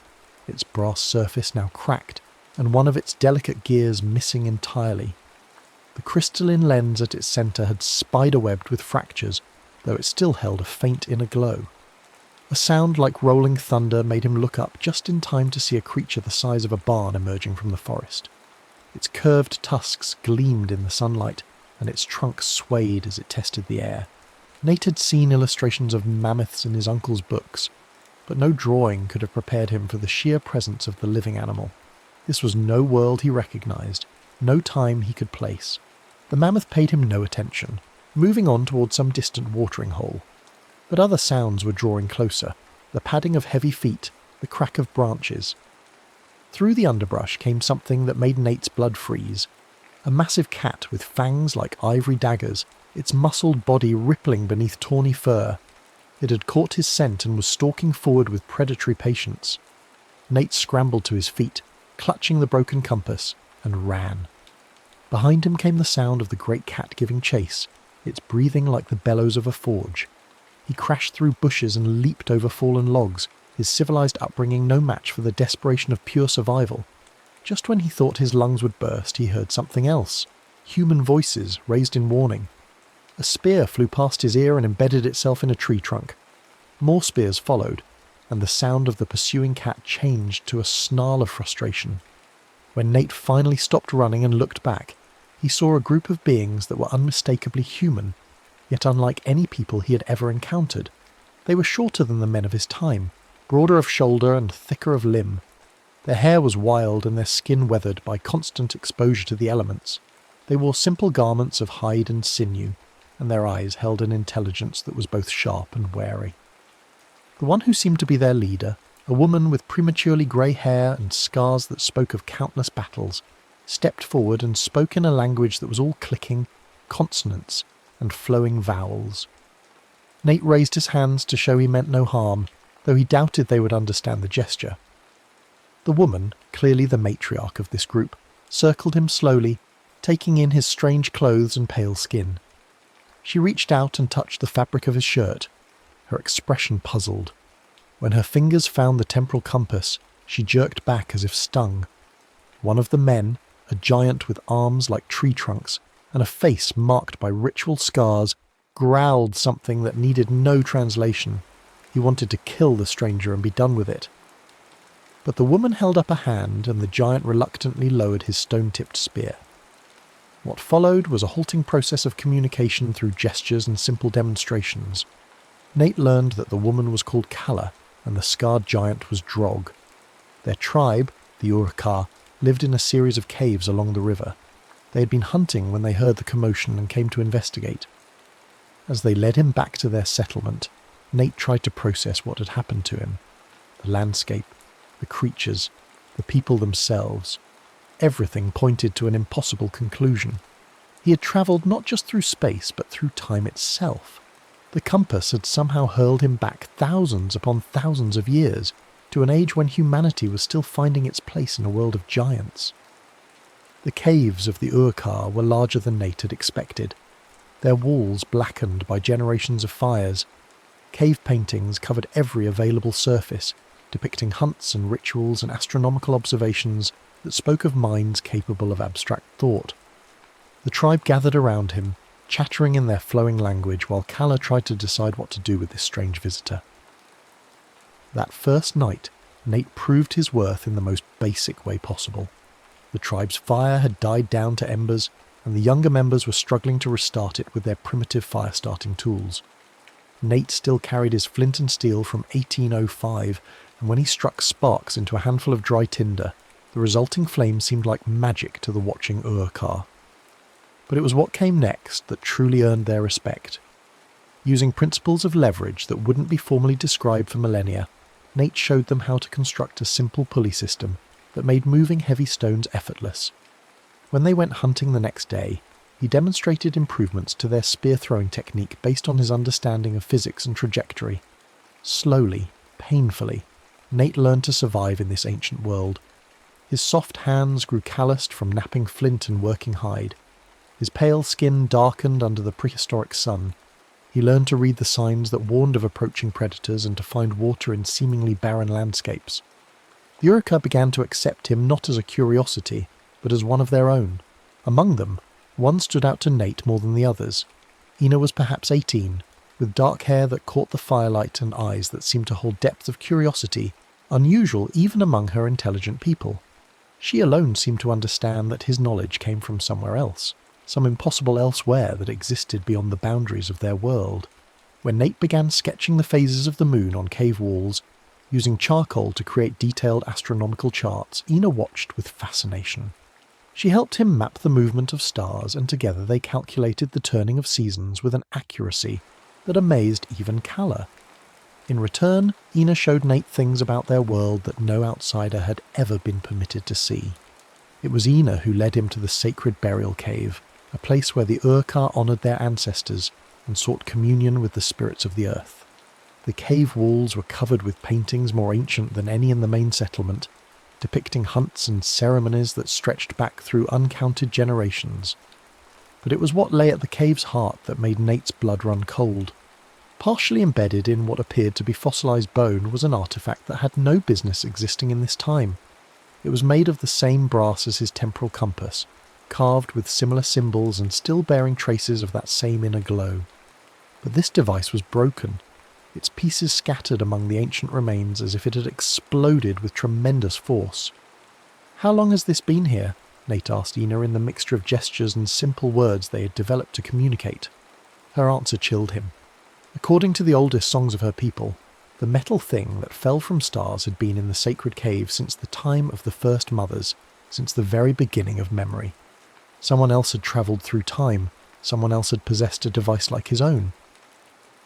S1: its brass surface now cracked, and one of its delicate gears missing entirely. The crystalline lens at its centre had spider-webbed with fractures, though it still held a faint inner glow. A sound like rolling thunder made him look up just in time to see a creature the size of a barn emerging from the forest. Its curved tusks gleamed in the sunlight, and its trunk swayed as it tested the air. Nate had seen illustrations of mammoths in his uncle's books, but no drawing could have prepared him for the sheer presence of the living animal. This was no world he recognised, no time he could place. The mammoth paid him no attention, moving on towards some distant watering hole. But other sounds were drawing closer, the padding of heavy feet, the crack of branches. Through the underbrush came something that made Nate's blood freeze. A massive cat with fangs like ivory daggers, its muscled body rippling beneath tawny fur. It had caught his scent and was stalking forward with predatory patience. Nate scrambled to his feet, clutching the broken compass, and ran. Behind him came the sound of the great cat giving chase, its breathing like the bellows of a forge. He crashed through bushes and leaped over fallen logs, his civilized upbringing no match for the desperation of pure survival. Just when he thought his lungs would burst, he heard something else. Human voices, raised in warning. A spear flew past his ear and embedded itself in a tree trunk. More spears followed, and the sound of the pursuing cat changed to a snarl of frustration. When Nate finally stopped running and looked back, he saw a group of beings that were unmistakably human, yet unlike any people he had ever encountered. They were shorter than the men of his time, broader of shoulder and thicker of limb. Their hair was wild and their skin weathered by constant exposure to the elements. They wore simple garments of hide and sinew, and their eyes held an intelligence that was both sharp and wary. The one who seemed to be their leader, a woman with prematurely grey hair and scars that spoke of countless battles, stepped forward and spoke in a language that was all clicking, consonants, and flowing vowels. Nate raised his hands to show he meant no harm, though he doubted they would understand the gesture. The woman, clearly the matriarch of this group, circled him slowly, taking in his strange clothes and pale skin. She reached out and touched the fabric of his shirt, her expression puzzled. When her fingers found the temporal compass, she jerked back as if stung. One of the men, a giant with arms like tree trunks and a face marked by ritual scars, growled something that needed no translation. He wanted to kill the stranger and be done with it. But the woman held up a hand and the giant reluctantly lowered his stone-tipped spear. What followed was a halting process of communication through gestures and simple demonstrations. Nate learned that the woman was called Kala and the scarred giant was Drog. Their tribe, the Urukar, lived in a series of caves along the river. They had been hunting when they heard the commotion and came to investigate. As they led him back to their settlement, Nate tried to process what had happened to him. The landscape, the creatures, the people themselves. Everything pointed to an impossible conclusion. He had travelled not just through space, but through time itself. The compass had somehow hurled him back thousands upon thousands of years, to an age when humanity was still finding its place in a world of giants. The caves of the Urukar were larger than Nate had expected, their walls blackened by generations of fires. Cave paintings covered every available surface, depicting hunts and rituals and astronomical observations that spoke of minds capable of abstract thought. The tribe gathered around him, chattering in their flowing language while Kala tried to decide what to do with this strange visitor. That first night, Nate proved his worth in the most basic way possible. The tribe's fire had died down to embers, and the younger members were struggling to restart it with their primitive fire-starting tools. Nate still carried his flint and steel from 1805, and when he struck sparks into a handful of dry tinder, the resulting flame seemed like magic to the watching Urukar. But it was what came next that truly earned their respect. Using principles of leverage that wouldn't be formally described for millennia, Nate showed them how to construct a simple pulley system that made moving heavy stones effortless. When they went hunting the next day, he demonstrated improvements to their spear-throwing technique based on his understanding of physics and trajectory. Slowly, painfully, Nate learned to survive in this ancient world. His soft hands grew calloused from napping flint and working hide. His pale skin darkened under the prehistoric sun. He learned to read the signs that warned of approaching predators and to find water in seemingly barren landscapes. The Uruk began to accept him not as a curiosity, but as one of their own. Among them, one stood out to Nate more than the others. Ina was perhaps 18, with dark hair that caught the firelight and eyes that seemed to hold depth of curiosity, unusual even among her intelligent people. She alone seemed to understand that his knowledge came from somewhere else, some impossible elsewhere that existed beyond the boundaries of their world. When Nate began sketching the phases of the moon on cave walls, using charcoal to create detailed astronomical charts, Ina watched with fascination. She helped him map the movement of stars, and together they calculated the turning of seasons with an accuracy that amazed even Kala. In return, Ina showed Nate things about their world that no outsider had ever been permitted to see. It was Ina who led him to the sacred burial cave, a place where the Uruk honoured their ancestors and sought communion with the spirits of the earth. The cave walls were covered with paintings more ancient than any in the main settlement, depicting hunts and ceremonies that stretched back through uncounted generations. But it was what lay at the cave's heart that made Nate's blood run cold. Partially embedded in what appeared to be fossilised bone was an artefact that had no business existing in this time. It was made of the same brass as his temporal compass, carved with similar symbols and still bearing traces of that same inner glow. But this device was broken, its pieces scattered among the ancient remains as if it had exploded with tremendous force. "How long has this been here?" Nate asked Ina in the mixture of gestures and simple words they had developed to communicate. Her answer chilled him. According to the oldest songs of her people, the metal thing that fell from stars had been in the sacred cave since the time of the first mothers, since the very beginning of memory. Someone else had travelled through time, someone else had possessed a device like his own.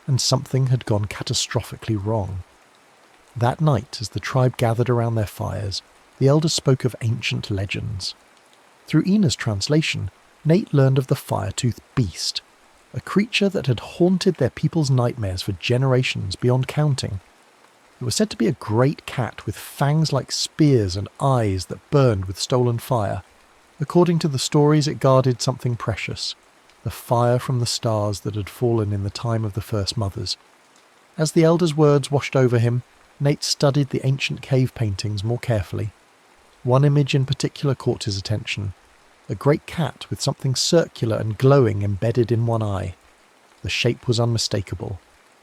S1: And something had gone catastrophically wrong. That night, as the tribe gathered around their fires, the elders spoke of ancient legends. Through Ina's translation, Nate learned of the fire-toothed beast, a creature that had haunted their people's nightmares for generations beyond counting. It was said to be a great cat with fangs like spears and eyes that burned with stolen fire. According to the stories, it guarded something precious, the fire from the stars that had fallen in the time of the first mothers. As the elders' words washed over him, Nate studied the ancient cave paintings more carefully. One image in particular caught his attention, a great cat with something circular and glowing embedded in one eye. The shape was unmistakable.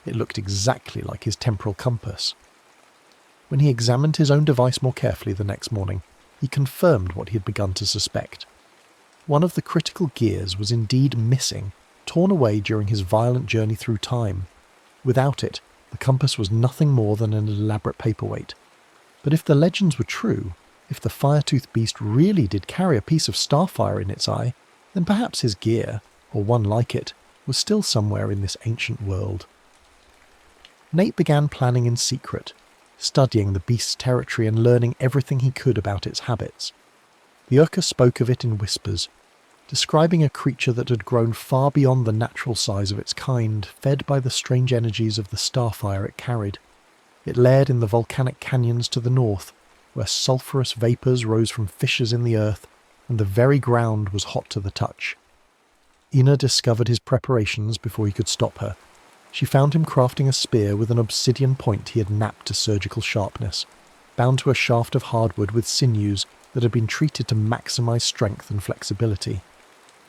S1: It looked exactly like his temporal compass. When he examined his own device more carefully the next morning, he confirmed what he had begun to suspect. One of the critical gears was indeed missing, torn away during his violent journey through time. Without it, the compass was nothing more than an elaborate paperweight. But if the legends were true, if the fire-toothed beast really did carry a piece of starfire in its eye, then perhaps his gear, or one like it, was still somewhere in this ancient world. Nate began planning in secret, studying the beast's territory and learning everything he could about its habits. The Uruk spoke of it in whispers, describing a creature that had grown far beyond the natural size of its kind, fed by the strange energies of the starfire it carried. It laired in the volcanic canyons to the north, where sulphurous vapours rose from fissures in the earth, and the very ground was hot to the touch. Ina discovered his preparations before he could stop her. She found him crafting a spear with an obsidian point he had knapped to surgical sharpness, bound to a shaft of hardwood with sinews that had been treated to maximise strength and flexibility.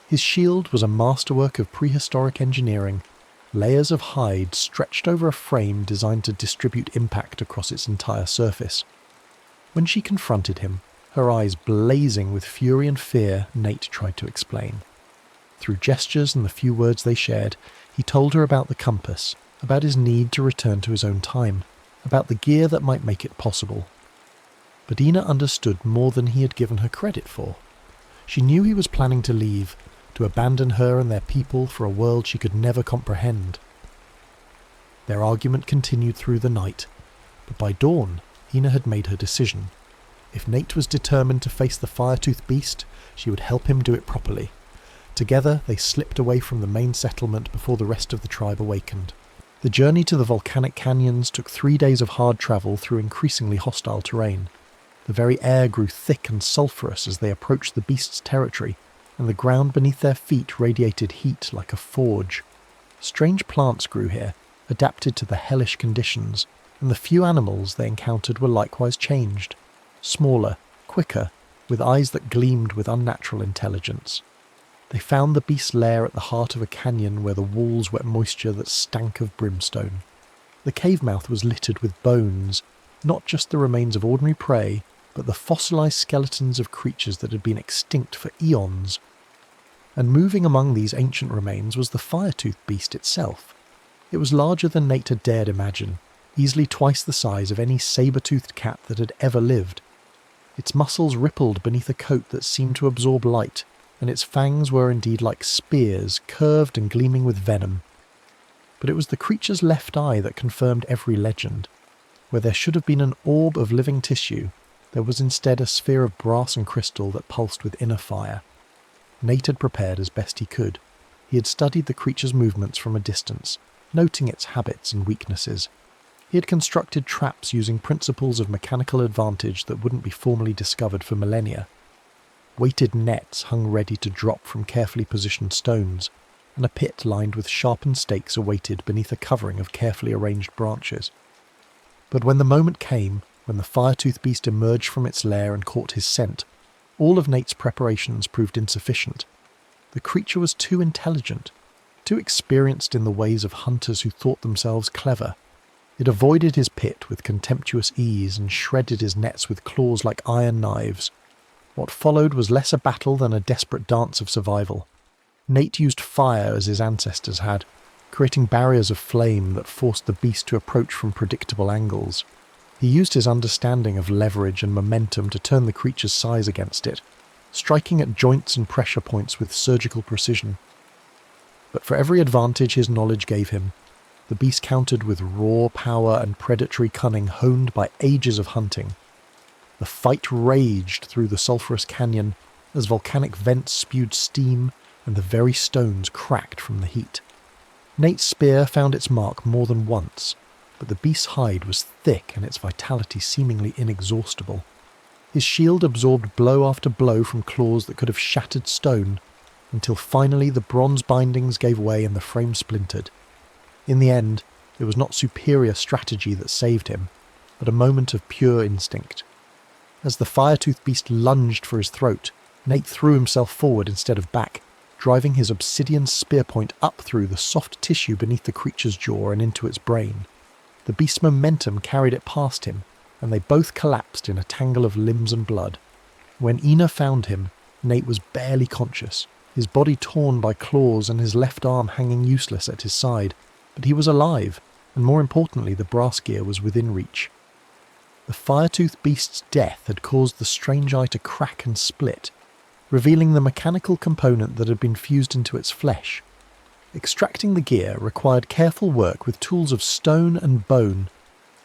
S1: His shield was a masterwork of prehistoric engineering, layers of hide stretched over a frame designed to distribute impact across its entire surface. When she confronted him, her eyes blazing with fury and fear, Nate tried to explain. Through gestures and the few words they shared, he told her about the compass, about his need to return to his own time, about the gear that might make it possible. But Ina understood more than he had given her credit for. She knew he was planning to leave, to abandon her and their people for a world she could never comprehend. Their argument continued through the night, but by dawn, Ina had made her decision. If Nate was determined to face the fire-toothed beast, she would help him do it properly. Together, they slipped away from the main settlement before the rest of the tribe awakened. The journey to the volcanic canyons took 3 days of hard travel through increasingly hostile terrain. The very air grew thick and sulphurous as they approached the beast's territory, and the ground beneath their feet radiated heat like a forge. Strange plants grew here, adapted to the hellish conditions, and the few animals they encountered were likewise changed. Smaller, quicker, with eyes that gleamed with unnatural intelligence. They found the beast's lair at the heart of a canyon where the walls wept moisture that stank of brimstone. The cave mouth was littered with bones, not just the remains of ordinary prey, but the fossilized skeletons of creatures that had been extinct for eons. And moving among these ancient remains was the fire-toothed beast itself. It was larger than Nate had dared imagine, easily twice the size of any saber-toothed cat that had ever lived. Its muscles rippled beneath a coat that seemed to absorb light, and its fangs were indeed like spears, curved and gleaming with venom. But it was the creature's left eye that confirmed every legend. Where there should have been an orb of living tissue, there was instead a sphere of brass and crystal that pulsed with inner fire. Nate had prepared as best he could. He had studied the creature's movements from a distance, noting its habits and weaknesses. He had constructed traps using principles of mechanical advantage that wouldn't be formally discovered for millennia. Weighted nets hung ready to drop from carefully positioned stones, and a pit lined with sharpened stakes awaited beneath a covering of carefully arranged branches. But when the moment came, when the fire-toothed beast emerged from its lair and caught his scent, all of Nate's preparations proved insufficient. The creature was too intelligent, too experienced in the ways of hunters who thought themselves clever. It avoided his pit with contemptuous ease and shredded his nets with claws like iron knives. What followed was less a battle than a desperate dance of survival. Nate used fire as his ancestors had, creating barriers of flame that forced the beast to approach from predictable angles. He used his understanding of leverage and momentum to turn the creature's size against it, striking at joints and pressure points with surgical precision. But for every advantage his knowledge gave him, the beast countered with raw power and predatory cunning honed by ages of hunting. The fight raged through the sulphurous canyon as volcanic vents spewed steam and the very stones cracked from the heat. Nate's spear found its mark more than once, but the beast's hide was thick and its vitality seemingly inexhaustible. His shield absorbed blow after blow from claws that could have shattered stone, until finally the bronze bindings gave way and the frame splintered. In the end, it was not superior strategy that saved him, but a moment of pure instinct. As the fire-toothed beast lunged for his throat, Nate threw himself forward instead of back, driving his obsidian spear point up through the soft tissue beneath the creature's jaw and into its brain. The beast's momentum carried it past him, and they both collapsed in a tangle of limbs and blood. When Ina found him, Nate was barely conscious, his body torn by claws and his left arm hanging useless at his side, but he was alive, and more importantly the brass gear was within reach. The fire-toothed beast's death had caused the strange eye to crack and split, revealing the mechanical component that had been fused into its flesh. Extracting the gear required careful work with tools of stone and bone,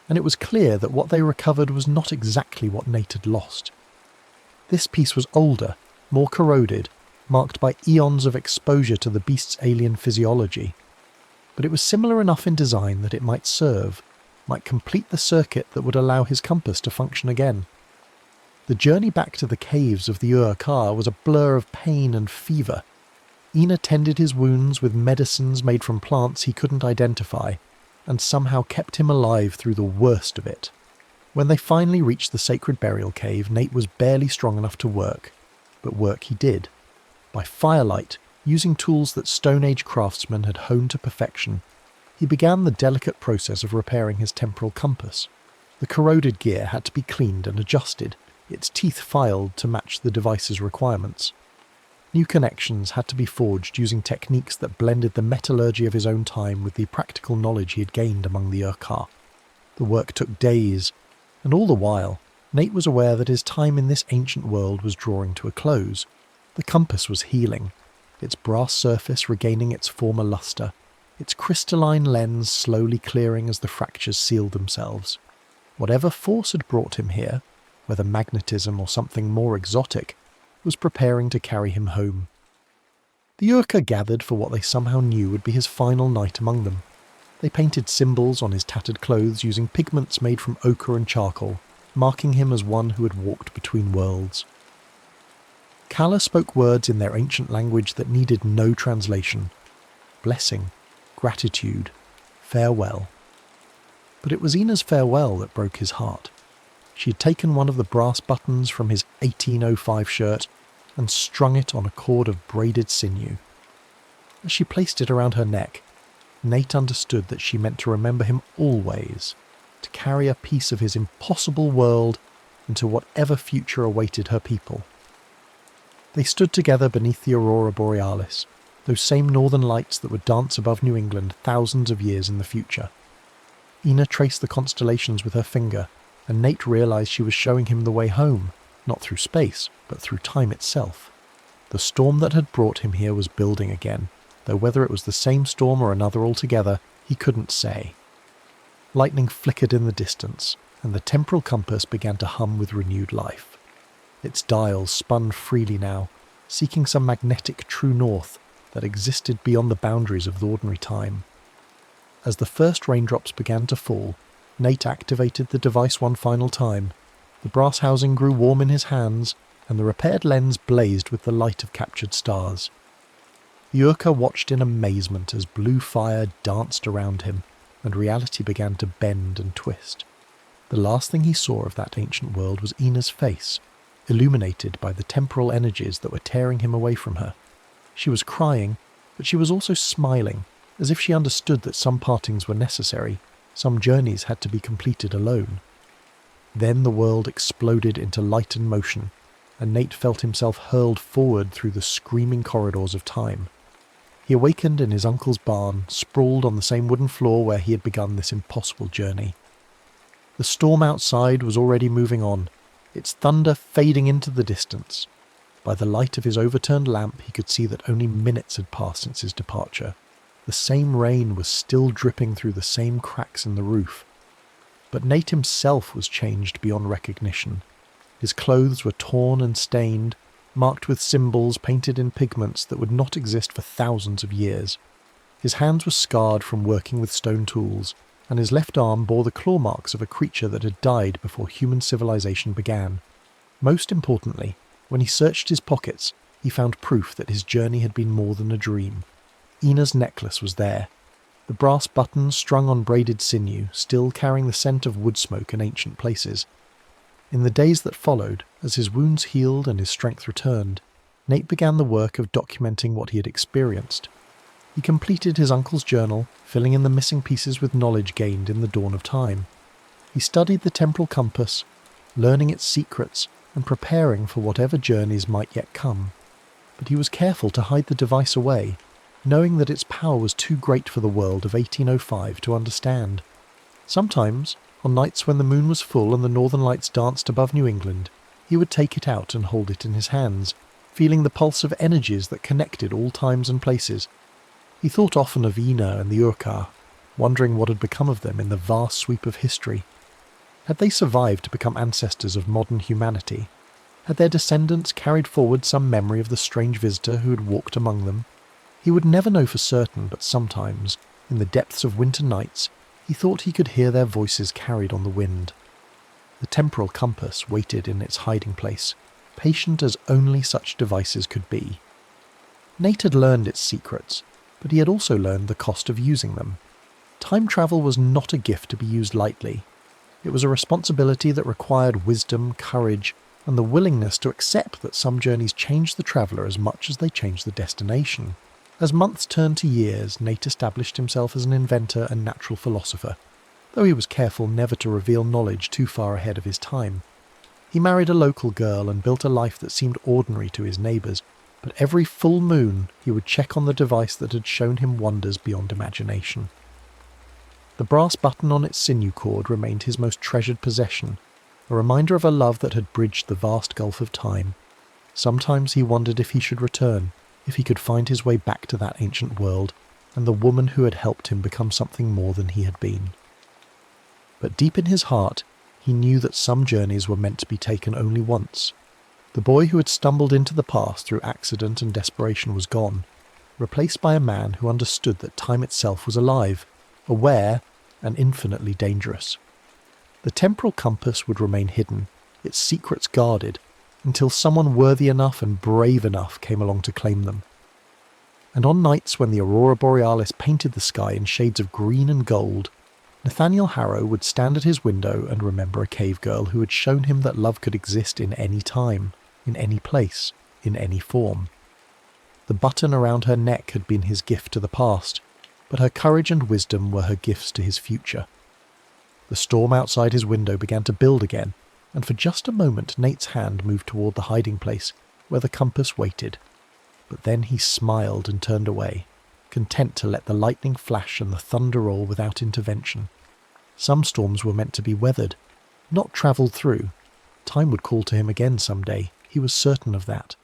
S1: and it was clear that what they recovered was not exactly what Nate had lost. This piece was older, more corroded, marked by eons of exposure to the beast's alien physiology. But it was similar enough in design that it might serve, might complete the circuit that would allow his compass to function again. The journey back to the caves of the Uakar was a blur of pain and fever. Ina tended his wounds with medicines made from plants he couldn't identify, and somehow kept him alive through the worst of it. When they finally reached the sacred burial cave, Nate was barely strong enough to work, but work he did. By firelight, using tools that Stone Age craftsmen had honed to perfection, he began the delicate process of repairing his temporal compass. The corroded gear had to be cleaned and adjusted, its teeth filed to match the device's requirements. New connections had to be forged using techniques that blended the metallurgy of his own time with the practical knowledge he had gained among the Urkar. The work took days, and all the while, Nate was aware that his time in this ancient world was drawing to a close. The compass was healing, its brass surface regaining its former luster, its crystalline lens slowly clearing as the fractures sealed themselves. Whatever force had brought him here, whether magnetism or something more exotic, was preparing to carry him home. The Urka gathered for what they somehow knew would be his final night among them. They painted symbols on his tattered clothes using pigments made from ochre and charcoal, marking him as one who had walked between worlds. Kala spoke words in their ancient language that needed no translation. Blessing, gratitude, farewell. But it was Ina's farewell that broke his heart. She had taken one of the brass buttons from his 1805 shirt and strung it on a cord of braided sinew. As she placed it around her neck, Nate understood that she meant to remember him always, to carry a piece of his impossible world into whatever future awaited her people. They stood together beneath the aurora borealis, those same northern lights that would dance above New England thousands of years in the future. Ina traced the constellations with her finger, and Nate realized she was showing him the way home, not through space, but through time itself. The storm that had brought him here was building again, though whether it was the same storm or another altogether, he couldn't say. Lightning flickered in the distance, and the temporal compass began to hum with renewed life. Its dials spun freely now, seeking some magnetic true north that existed beyond the boundaries of the ordinary time. As the first raindrops began to fall, Nate activated the device one final time. The brass housing grew warm in his hands, and the repaired lens blazed with the light of captured stars. The Urka watched in amazement as blue fire danced around him, and reality began to bend and twist. The last thing he saw of that ancient world was Ina's face, illuminated by the temporal energies that were tearing him away from her. She was crying, but she was also smiling, as if she understood that some partings were necessary, some journeys had to be completed alone. Then the world exploded into light and motion, and Nate felt himself hurled forward through the screaming corridors of time. He awakened in his uncle's barn, sprawled on the same wooden floor where he had begun this impossible journey. The storm outside was already moving on, its thunder fading into the distance. By the light of his overturned lamp he could see that only minutes had passed since his departure. The same rain was still dripping through the same cracks in the roof. But Nate himself was changed beyond recognition. His clothes were torn and stained, marked with symbols painted in pigments that would not exist for thousands of years. His hands were scarred from working with stone tools, and his left arm bore the claw marks of a creature that had died before human civilization began. Most importantly, when he searched his pockets, he found proof that his journey had been more than a dream. Ina's necklace was there, the brass buttons strung on braided sinew, still carrying the scent of wood smoke in ancient places. In the days that followed, as his wounds healed and his strength returned, Nate began the work of documenting what he had experienced. He completed his uncle's journal, filling in the missing pieces with knowledge gained in the dawn of time. He studied the temporal compass, learning its secrets and preparing for whatever journeys might yet come. But he was careful to hide the device away, knowing that its power was too great for the world of 1805 to understand. Sometimes, on nights when the moon was full and the northern lights danced above New England, he would take it out and hold it in his hands, feeling the pulse of energies that connected all times and places. He thought often of Ina and the Urka, wondering what had become of them in the vast sweep of history. Had they survived to become ancestors of modern humanity? Had their descendants carried forward some memory of the strange visitor who had walked among them? He would never know for certain, but sometimes, in the depths of winter nights, he thought he could hear their voices carried on the wind. The temporal compass waited in its hiding place, patient as only such devices could be. Nate had learned its secrets, but he had also learned the cost of using them. Time travel was not a gift to be used lightly. It was a responsibility that required wisdom, courage, and the willingness to accept that some journeys change the traveller as much as they change the destination. As months turned to years, Nate established himself as an inventor and natural philosopher, though he was careful never to reveal knowledge too far ahead of his time. He married a local girl and built a life that seemed ordinary to his neighbours, but every full moon he would check on the device that had shown him wonders beyond imagination. The brass button on its sinew cord remained his most treasured possession, a reminder of a love that had bridged the vast gulf of time. Sometimes he wondered if he should return, if he could find his way back to that ancient world, and the woman who had helped him become something more than he had been. But deep in his heart, he he knew that some journeys were meant to be taken only once. The boy who had stumbled into the past through accident and desperation was gone, replaced by a man who understood that time itself was alive, aware, and infinitely dangerous. The temporal compass would remain hidden, its secrets guarded, until someone worthy enough and brave enough came along to claim them. And on nights when the aurora borealis painted the sky in shades of green and gold, Nathaniel Harrow would stand at his window and remember a cave girl who had shown him that love could exist in any time, in any place, in any form. The button around her neck had been his gift to the past, but her courage and wisdom were her gifts to his future. The storm outside his window began to build again, and for just a moment Nate's hand moved toward the hiding place, where the compass waited. But then he smiled and turned away, content to let the lightning flash and the thunder roll without intervention. Some storms were meant to be weathered, not travelled through. Time would call to him again some day, he was certain of that.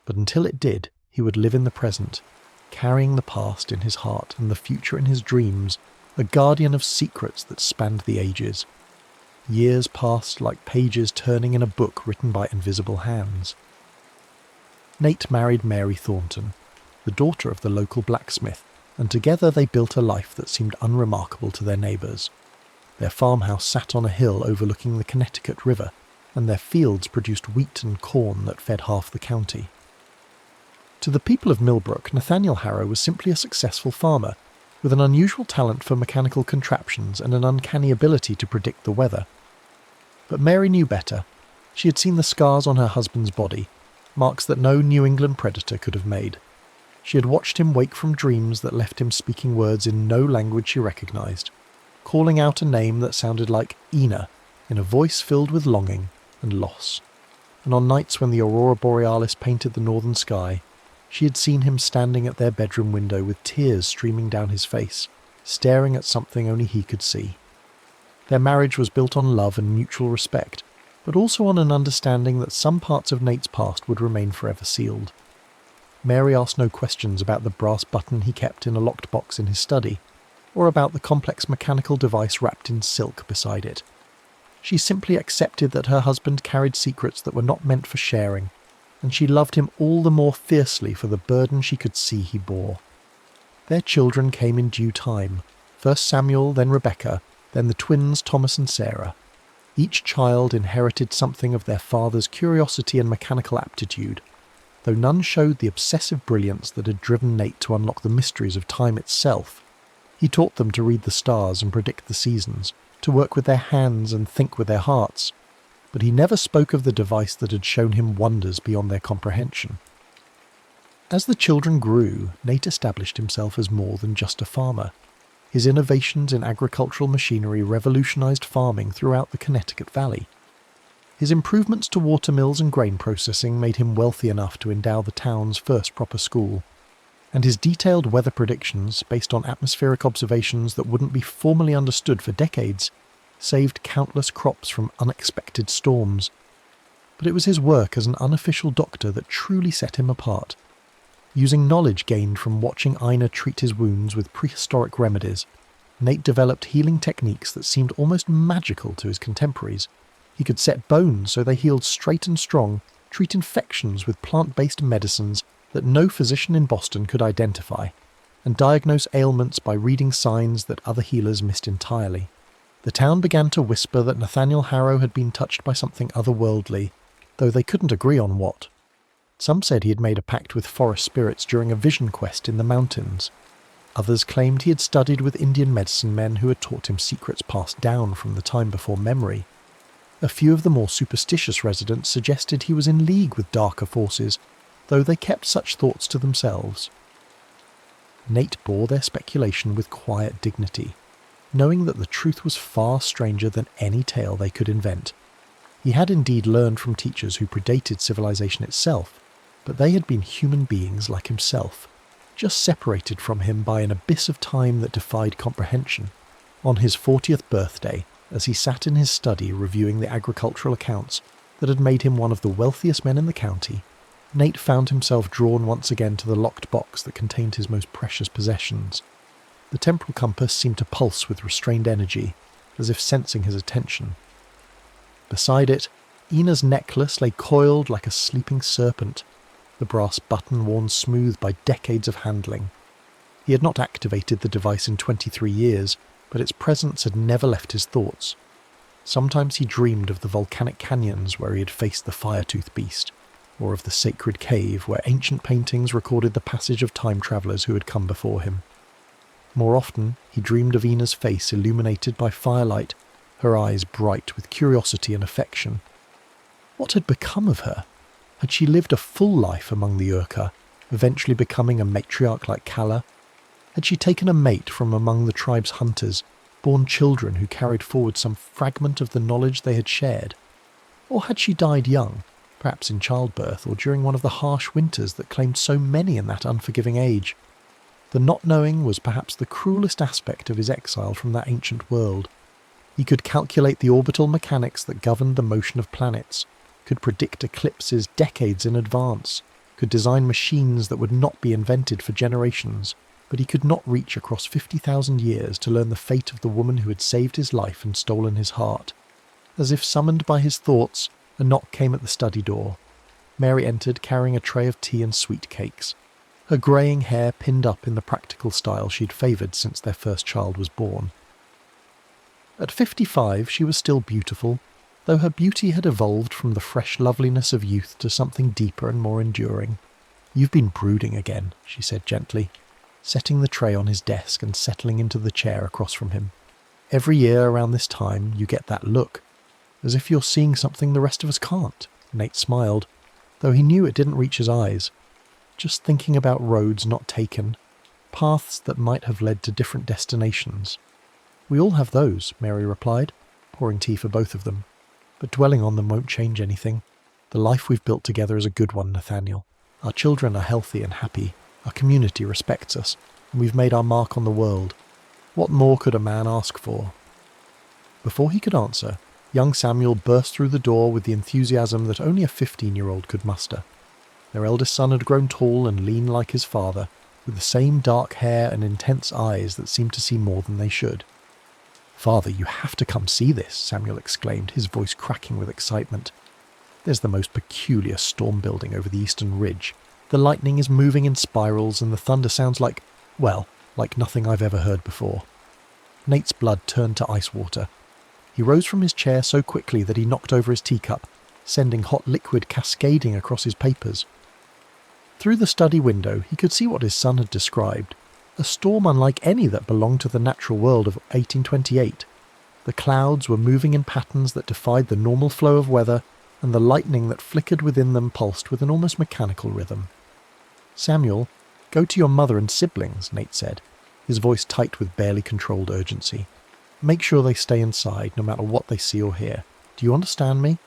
S1: But until it did, he would live in the present, carrying the past in his heart and the future in his dreams, a guardian of secrets that spanned the ages. Years passed like pages turning in a book written by invisible hands. Nate married Mary Thornton, the daughter of the local blacksmith, and together they built a life that seemed unremarkable to their neighbours. Their farmhouse sat on a hill overlooking the Connecticut River, and their fields produced wheat and corn that fed half the county. To the people of Millbrook, Nathaniel Harrow was simply a successful farmer, with an unusual talent for mechanical contraptions and an uncanny ability to predict the weather. But Mary knew better. She had seen the scars on her husband's body, marks that no New England predator could have made. She had watched him wake from dreams that left him speaking words in no language she recognised, calling out a name that sounded like Ina, in a voice filled with longing and loss. And on nights when the aurora borealis painted the northern sky, she had seen him standing at their bedroom window with tears streaming down his face, staring at something only he could see. Their marriage was built on love and mutual respect, but also on an understanding that some parts of Nate's past would remain forever sealed. Mary asked no questions about the brass button he kept in a locked box in his study, or about the complex mechanical device wrapped in silk beside it. She simply accepted that her husband carried secrets that were not meant for sharing, and she loved him all the more fiercely for the burden she could see he bore. Their children came in due time, first Samuel, then Rebecca, then the twins Thomas and Sarah. Each child inherited something of their father's curiosity and mechanical aptitude, though none showed the obsessive brilliance that had driven Nate to unlock the mysteries of time itself. He taught them to read the stars and predict the seasons, to work with their hands and think with their hearts, but he never spoke of the device that had shown him wonders beyond their comprehension. As the children grew, Nate established himself as more than just a farmer. His innovations in agricultural machinery revolutionized farming throughout the Connecticut Valley. His improvements to watermills and grain processing made him wealthy enough to endow the town's first proper school, and his detailed weather predictions, based on atmospheric observations that wouldn't be formally understood for decades, saved countless crops from unexpected storms. But it was his work as an unofficial doctor that truly set him apart. Using knowledge gained from watching Ina treat his wounds with prehistoric remedies, Nate developed healing techniques that seemed almost magical to his contemporaries. He could set bones so they healed straight and strong, treat infections with plant-based medicines that no physician in Boston could identify, and diagnose ailments by reading signs that other healers missed entirely. The town began to whisper that Nathaniel Harrow had been touched by something otherworldly, though they couldn't agree on what. Some said he had made a pact with forest spirits during a vision quest in the mountains. Others claimed he had studied with Indian medicine men who had taught him secrets passed down from the time before memory. A few of the more superstitious residents suggested he was in league with darker forces, though they kept such thoughts to themselves. Nate bore their speculation with quiet dignity, knowing that the truth was far stranger than any tale they could invent. He had indeed learned from teachers who predated civilization itself, but they had been human beings like himself, just separated from him by an abyss of time that defied comprehension. On his 40th birthday, as he sat in his study reviewing the agricultural accounts that had made him one of the wealthiest men in the county, Nate found himself drawn once again to the locked box that contained his most precious possessions. The temporal compass seemed to pulse with restrained energy, as if sensing his attention. Beside it, Ina's necklace lay coiled like a sleeping serpent, the brass button worn smooth by decades of handling. He had not activated the device in 23 years, but its presence had never left his thoughts. Sometimes he dreamed of the volcanic canyons where he had faced the fire-tooth beast, or of the sacred cave where ancient paintings recorded the passage of time travellers who had come before him. More often, he dreamed of Ina's face illuminated by firelight, her eyes bright with curiosity and affection. What had become of her? Had she lived a full life among the Urka, eventually becoming a matriarch like Kala? Had she taken a mate from among the tribe's hunters, born children who carried forward some fragment of the knowledge they had shared? Or had she died young, perhaps in childbirth or during one of the harsh winters that claimed so many in that unforgiving age? The not knowing was perhaps the cruelest aspect of his exile from that ancient world. He could calculate the orbital mechanics that governed the motion of planets, could predict eclipses decades in advance, could design machines that would not be invented for generations, but he could not reach across 50,000 years to learn the fate of the woman who had saved his life and stolen his heart. As if summoned by his thoughts, a knock came at the study door. Mary entered carrying a tray of tea and sweet cakes, her greying hair pinned up in the practical style she'd favoured since their first child was born. At 55 she was still beautiful, though her beauty had evolved from the fresh loveliness of youth to something deeper and more enduring. "You've been brooding again," she said gently, setting the tray on his desk and settling into the chair across from him. "Every year around this time you get that look, as if you're seeing something the rest of us can't." Nate smiled, though he knew it didn't reach his eyes. "Just thinking about roads not taken, paths that might have led to different destinations." "We all have those," Mary replied, pouring tea for both of them. "But dwelling on them won't change anything. The life we've built together is a good one, Nathaniel. Our children are healthy and happy. Our community respects us, and we've made our mark on the world. What more could a man ask for?" Before he could answer, young Samuel burst through the door with the enthusiasm that only a 15-year-old could muster. Their eldest son had grown tall and lean like his father, with the same dark hair and intense eyes that seemed to see more than they should. "Father, you have to come see this," Samuel exclaimed, his voice cracking with excitement. "There's the most peculiar storm building over the eastern ridge. The lightning is moving in spirals and the thunder sounds like nothing I've ever heard before." Nate's blood turned to ice water. He rose from his chair so quickly that he knocked over his teacup, sending hot liquid cascading across his papers. Through the study window he could see what his son had described, a storm unlike any that belonged to the natural world of 1828. The clouds were moving in patterns that defied the normal flow of weather, and the lightning that flickered within them pulsed with an almost mechanical rhythm. "Samuel, go to your mother and siblings," Nate said, his voice tight with barely controlled urgency. "Make sure they stay inside, no matter what they see or hear. Do you understand me?"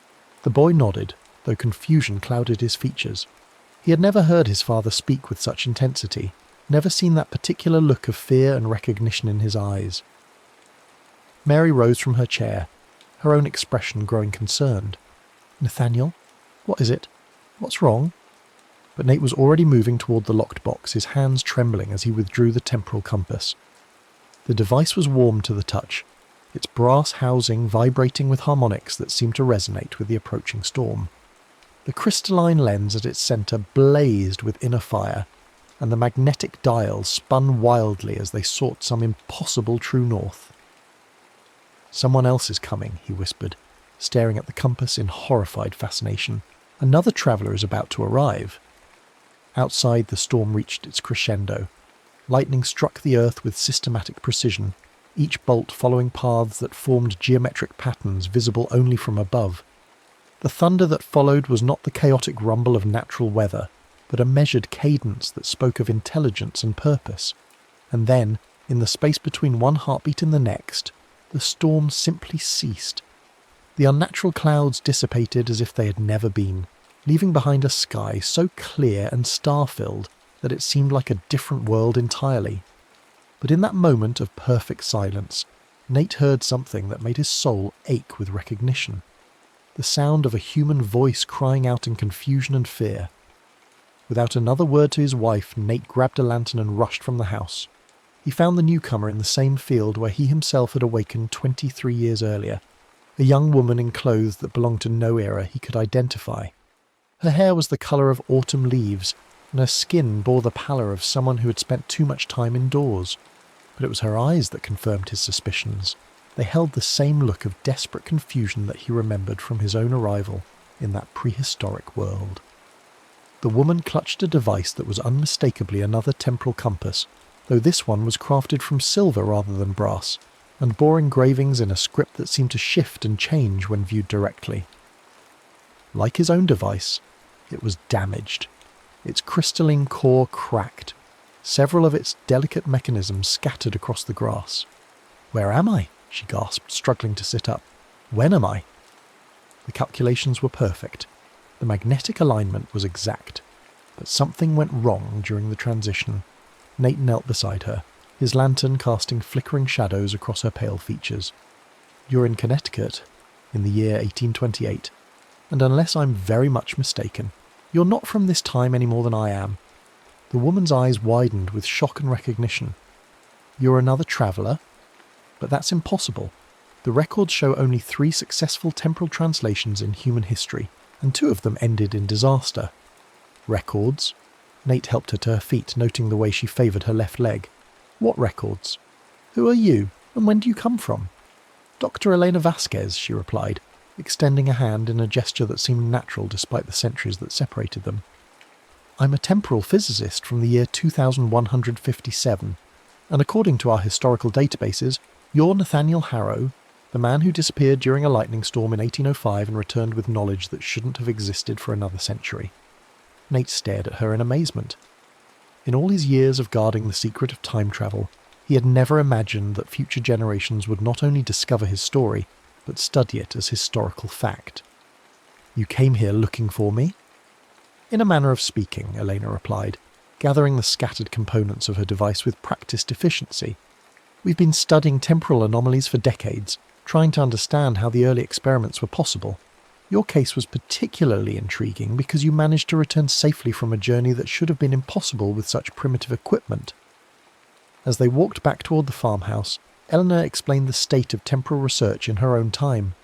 S1: The boy nodded, though confusion clouded his features. He had never heard his father speak with such intensity, never seen that particular look of fear and recognition in his eyes. Mary rose from her chair, her own expression growing concerned. "Nathaniel, what is it? What's wrong?" But Nate was already moving toward the locked box, his hands trembling as he withdrew the temporal compass. The device was warm to the touch, its brass housing vibrating with harmonics that seemed to resonate with the approaching storm. The crystalline lens at its centre blazed with inner fire, and the magnetic dials spun wildly as they sought some impossible true north. "Someone else is coming," he whispered, staring at the compass in horrified fascination. "Another traveller is about to arrive." Outside, the storm reached its crescendo. Lightning struck the earth with systematic precision, each bolt following paths that formed geometric patterns visible only from above. The thunder that followed was not the chaotic rumble of natural weather, but a measured cadence that spoke of intelligence and purpose. And then, in the space between one heartbeat and the next, the storm simply ceased. The unnatural clouds dissipated as if they had never been, leaving behind a sky so clear and star-filled that it seemed like a different world entirely. But in that moment of perfect silence, Nate heard something that made his soul ache with recognition. The sound of a human voice crying out in confusion and fear. Without another word to his wife, Nate grabbed a lantern and rushed from the house. He found the newcomer in the same field where he himself had awakened 23 years earlier. a young woman in clothes that belonged to no era he could identify. Her hair was the colour of autumn leaves, and her skin bore the pallor of someone who had spent too much time indoors. But it was her eyes that confirmed his suspicions. They held the same look of desperate confusion that he remembered from his own arrival in that prehistoric world. The woman clutched a device that was unmistakably another temporal compass, though this one was crafted from silver rather than brass, and bore engravings in a script that seemed to shift and change when viewed directly. Like his own device, it was damaged, its crystalline core cracked, several of its delicate mechanisms scattered across the grass. "Where am I?" she gasped, struggling to sit up. "When am I?" The calculations were perfect. The magnetic alignment was exact. But something went wrong during the transition. Nate knelt beside her, his lantern casting flickering shadows across her pale features. "You're in Connecticut, in the year 1828, and unless I'm very much mistaken, you're not from this time any more than I am." The woman's eyes widened with shock and recognition. "You're another traveller? But that's impossible. The records show only 3 successful temporal translations in human history, and 2 of them ended in disaster." "Records?" Nate helped her to her feet, noting the way she favoured her left leg. "What records? Who are you, and when do you come from?" "Dr. Elena Vasquez," she replied, extending a hand in a gesture that seemed natural despite the centuries that separated them. "I'm a temporal physicist from the year 2157, and according to our historical databases, you're Nathaniel Harrow, the man who disappeared during a lightning storm in 1805 and returned with knowledge that shouldn't have existed for another century." Nate stared at her in amazement. In all his years of guarding the secret of time travel, he had never imagined that future generations would not only discover his story, but study it as historical fact. "You came here looking for me?" "In a manner of speaking," Elena replied, gathering the scattered components of her device with practiced efficiency. "We've been studying temporal anomalies for decades, trying to understand how the early experiments were possible. Your case was particularly intriguing because you managed to return safely from a journey that should have been impossible with such primitive equipment." As they walked back toward the farmhouse, Eleanor explained the state of temporal research in her own time.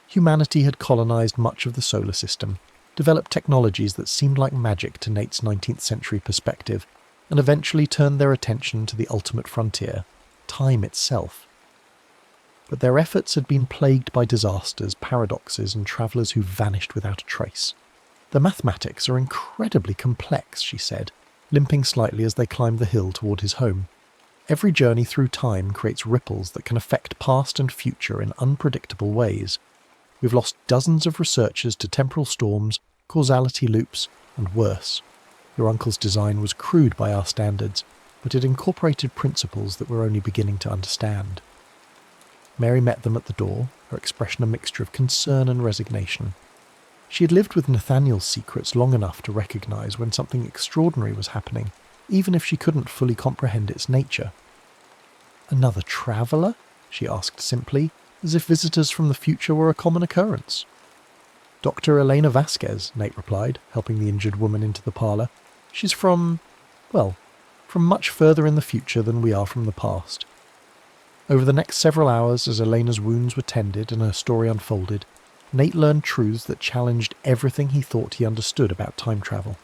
S1: Humanity had colonized much of the solar system, developed technologies that seemed like magic to Nate's 19th century perspective, and eventually turned their attention to the ultimate frontier, time itself. But their efforts had been plagued by disasters, paradoxes, and travellers who vanished without a trace. "The mathematics are incredibly complex," she said, limping slightly as they climbed the hill toward his home. "Every journey through time creates ripples that can affect past and future in unpredictable ways. We've lost dozens of researchers to temporal storms, causality loops, and worse. Your uncle's design was crude by our standards, but it incorporated principles that we're only beginning to understand." Mary met them at the door, her expression a mixture of concern and resignation. She had lived with Nathaniel's secrets long enough to recognise when something extraordinary was happening, even if she couldn't fully comprehend its nature. "Another traveller?" she asked simply, as if visitors from the future were a common occurrence. "Dr. Elena Vasquez," Nate replied, helping the injured woman into the parlour. "She's from much further in the future than we are from the past." Over the next several hours, as Elena's wounds were tended and her story unfolded, Nate learned truths that challenged everything he thought he understood about time travel.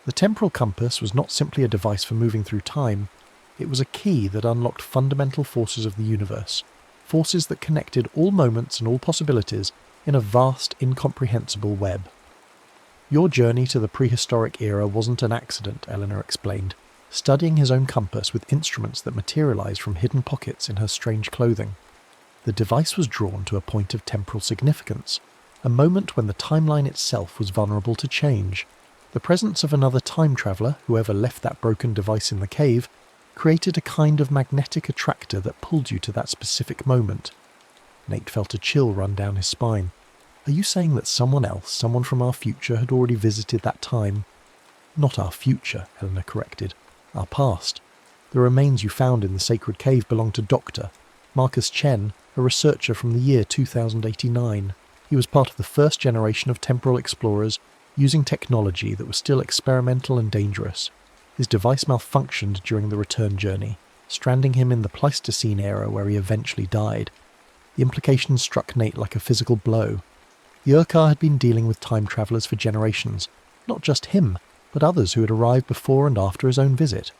S1: The temporal compass was not simply a device for moving through time, it was a key that unlocked fundamental forces of the universe, forces that connected all moments and all possibilities in a vast, incomprehensible web. "Your journey to the prehistoric era wasn't an accident," Eleanor explained, studying his own compass with instruments that materialized from hidden pockets in her strange clothing. The device was drawn to a point of temporal significance, a moment when the timeline itself was vulnerable to change. The presence of another time traveller, whoever left that broken device in the cave, created a kind of magnetic attractor that pulled you to that specific moment. Nate felt a chill run down his spine. "Are you saying that someone else, someone from our future, had already visited that time?" "Not our future," Eleanor corrected. "Our past. The remains you found in the sacred cave belong to Dr. Marcus Chen, a researcher from the year 2089. He was part of the first generation of temporal explorers, using technology that was still experimental and dangerous. His device malfunctioned during the return journey, stranding him in the Pleistocene era where he eventually died. The implications struck Nate like a physical blow. The Urquhart had been dealing with time travellers for generations, not just him, but others who had arrived before and after his own visit.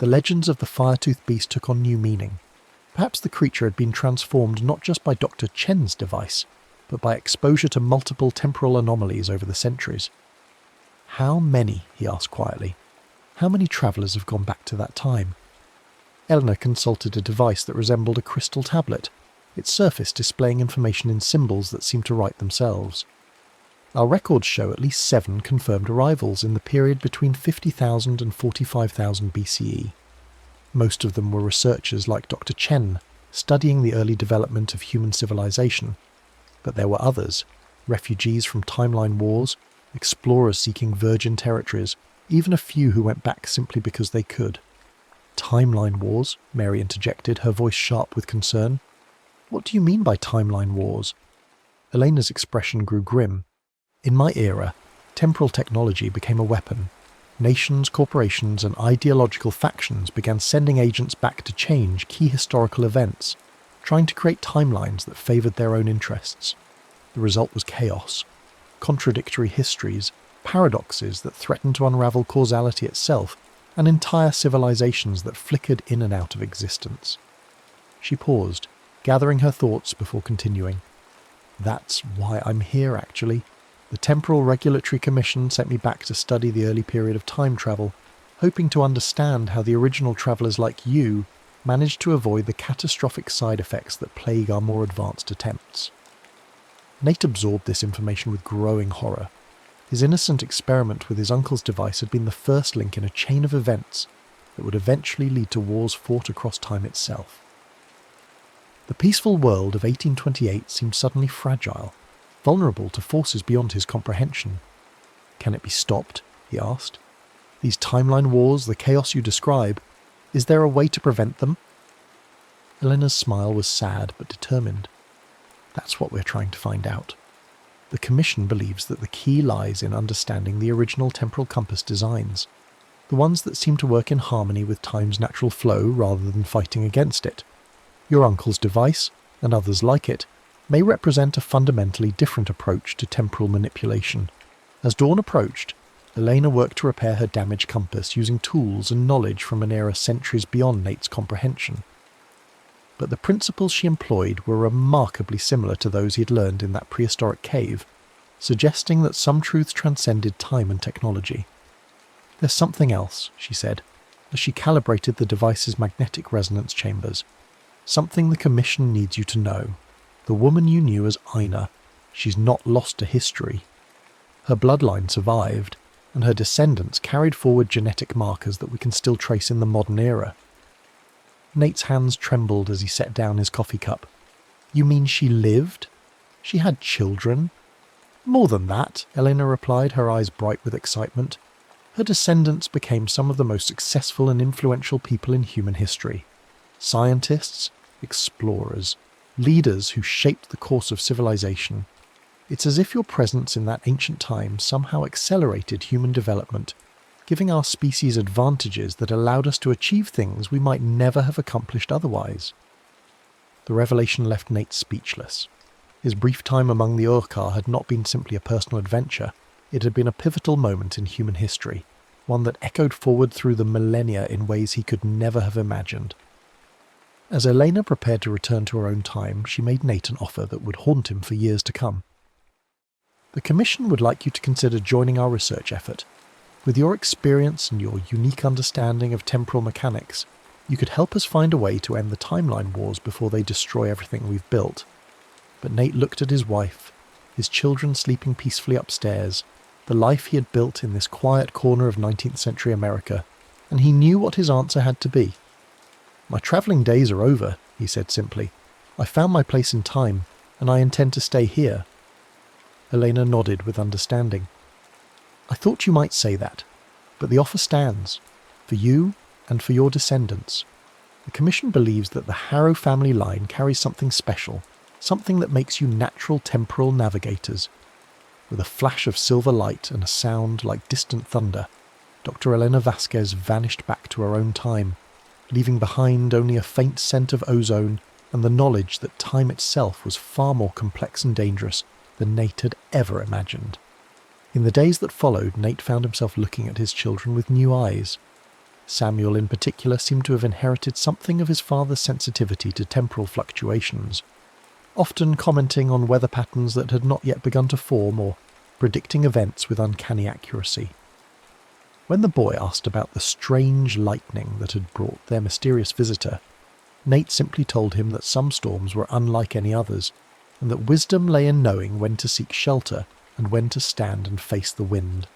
S1: The legends of the fire-toothed beast took on new meaning. Perhaps the creature had been transformed not just by Dr. Chen's device, but by exposure to multiple temporal anomalies over the centuries. How many, he asked quietly. How many travellers have gone back to that time? Eleanor consulted a device that resembled a crystal tablet, its surface displaying information in symbols that seemed to write themselves. Our records show at least 7 confirmed arrivals in the period between 50,000 and 45,000 BCE. Most of them were researchers like Dr. Chen, studying the early development of human civilization. But there were others, refugees from timeline wars, explorers seeking virgin territories, even a few who went back simply because they could. Timeline wars, Mary interjected, her voice sharp with concern. What do you mean by timeline wars? Elena's expression grew grim. In my era, temporal technology became a weapon. Nations, corporations, and ideological factions began sending agents back to change key historical events, trying to create timelines that favoured their own interests. The result was chaos, contradictory histories, paradoxes that threatened to unravel causality itself, and entire civilizations that flickered in and out of existence. She paused, gathering her thoughts before continuing. That's why I'm here, actually. The Temporal Regulatory Commission sent me back to study the early period of time travel, hoping to understand how the original travellers like you managed to avoid the catastrophic side effects that plague our more advanced attempts. Nate absorbed this information with growing horror. His innocent experiment with his uncle's device had been the first link in a chain of events that would eventually lead to wars fought across time itself. The peaceful world of 1828 seemed suddenly fragile, vulnerable to forces beyond his comprehension. Can it be stopped? He asked. These timeline wars, the chaos you describe, is there a way to prevent them? Eleanor's smile was sad but determined. That's what we're trying to find out. The Commission believes that the key lies in understanding the original temporal compass designs, the ones that seem to work in harmony with time's natural flow rather than fighting against it. Your uncle's device, and others like it, may represent a fundamentally different approach to temporal manipulation. As dawn approached, Elena worked to repair her damaged compass using tools and knowledge from an era centuries beyond Nate's comprehension. But the principles she employed were remarkably similar to those he had learned in that prehistoric cave, suggesting that some truths transcended time and technology. There's something else, she said, as she calibrated the device's magnetic resonance chambers. Something the Commission needs you to know. The woman you knew as Ina, she's not lost to history. Her bloodline survived, and her descendants carried forward genetic markers that we can still trace in the modern era. Nate's hands trembled as he set down his coffee cup. You mean she lived? She had children? More than that, Elena replied, her eyes bright with excitement. Her descendants became some of the most successful and influential people in human history. Scientists, explorers, leaders who shaped the course of civilization. It's as if your presence in that ancient time somehow accelerated human development, giving our species advantages that allowed us to achieve things we might never have accomplished otherwise. The revelation left Nate speechless. His brief time among the Urquhart had not been simply a personal adventure, it had been a pivotal moment in human history, one that echoed forward through the millennia in ways he could never have imagined. As Elena prepared to return to her own time, she made Nate an offer that would haunt him for years to come. The Commission would like you to consider joining our research effort. With your experience and your unique understanding of temporal mechanics, you could help us find a way to end the timeline wars before they destroy everything we've built. But Nate looked at his wife, his children sleeping peacefully upstairs, the life he had built in this quiet corner of 19th century America, and he knew what his answer had to be. My travelling days are over, he said simply. I found my place in time, and I intend to stay here. Elena nodded with understanding. I thought you might say that, but the offer stands, for you and for your descendants. The Commission believes that the Harrow family line carries something special, something that makes you natural temporal navigators. With a flash of silver light and a sound like distant thunder, Dr. Elena Vasquez vanished back to her own time, leaving behind only a faint scent of ozone and the knowledge that time itself was far more complex and dangerous than Nate had ever imagined. In the days that followed, Nate found himself looking at his children with new eyes. Samuel in particular seemed to have inherited something of his father's sensitivity to temporal fluctuations, often commenting on weather patterns that had not yet begun to form or predicting events with uncanny accuracy. When the boy asked about the strange lightning that had brought their mysterious visitor, Nate simply told him that some storms were unlike any others, and that wisdom lay in knowing when to seek shelter and when to stand and face the wind.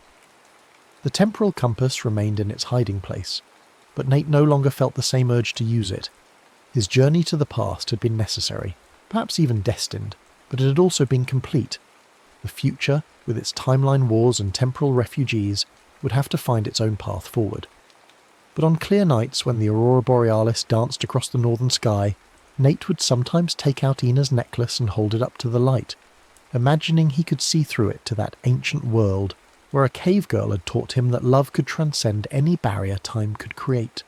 S1: The temporal compass remained in its hiding place, but Nate no longer felt the same urge to use it. His journey to the past had been necessary, perhaps even destined, but it had also been complete. The future, with its timeline wars and temporal refugees, would have to find its own path forward. But on clear nights when the aurora borealis danced across the northern sky, Nate would sometimes take out Ina's necklace and hold it up to the light, imagining he could see through it to that ancient world where a cave girl had taught him that love could transcend any barrier time could create,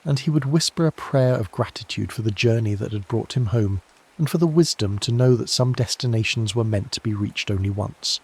S1: and he would whisper a prayer of gratitude for the journey that had brought him home, and for the wisdom to know that some destinations were meant to be reached only once.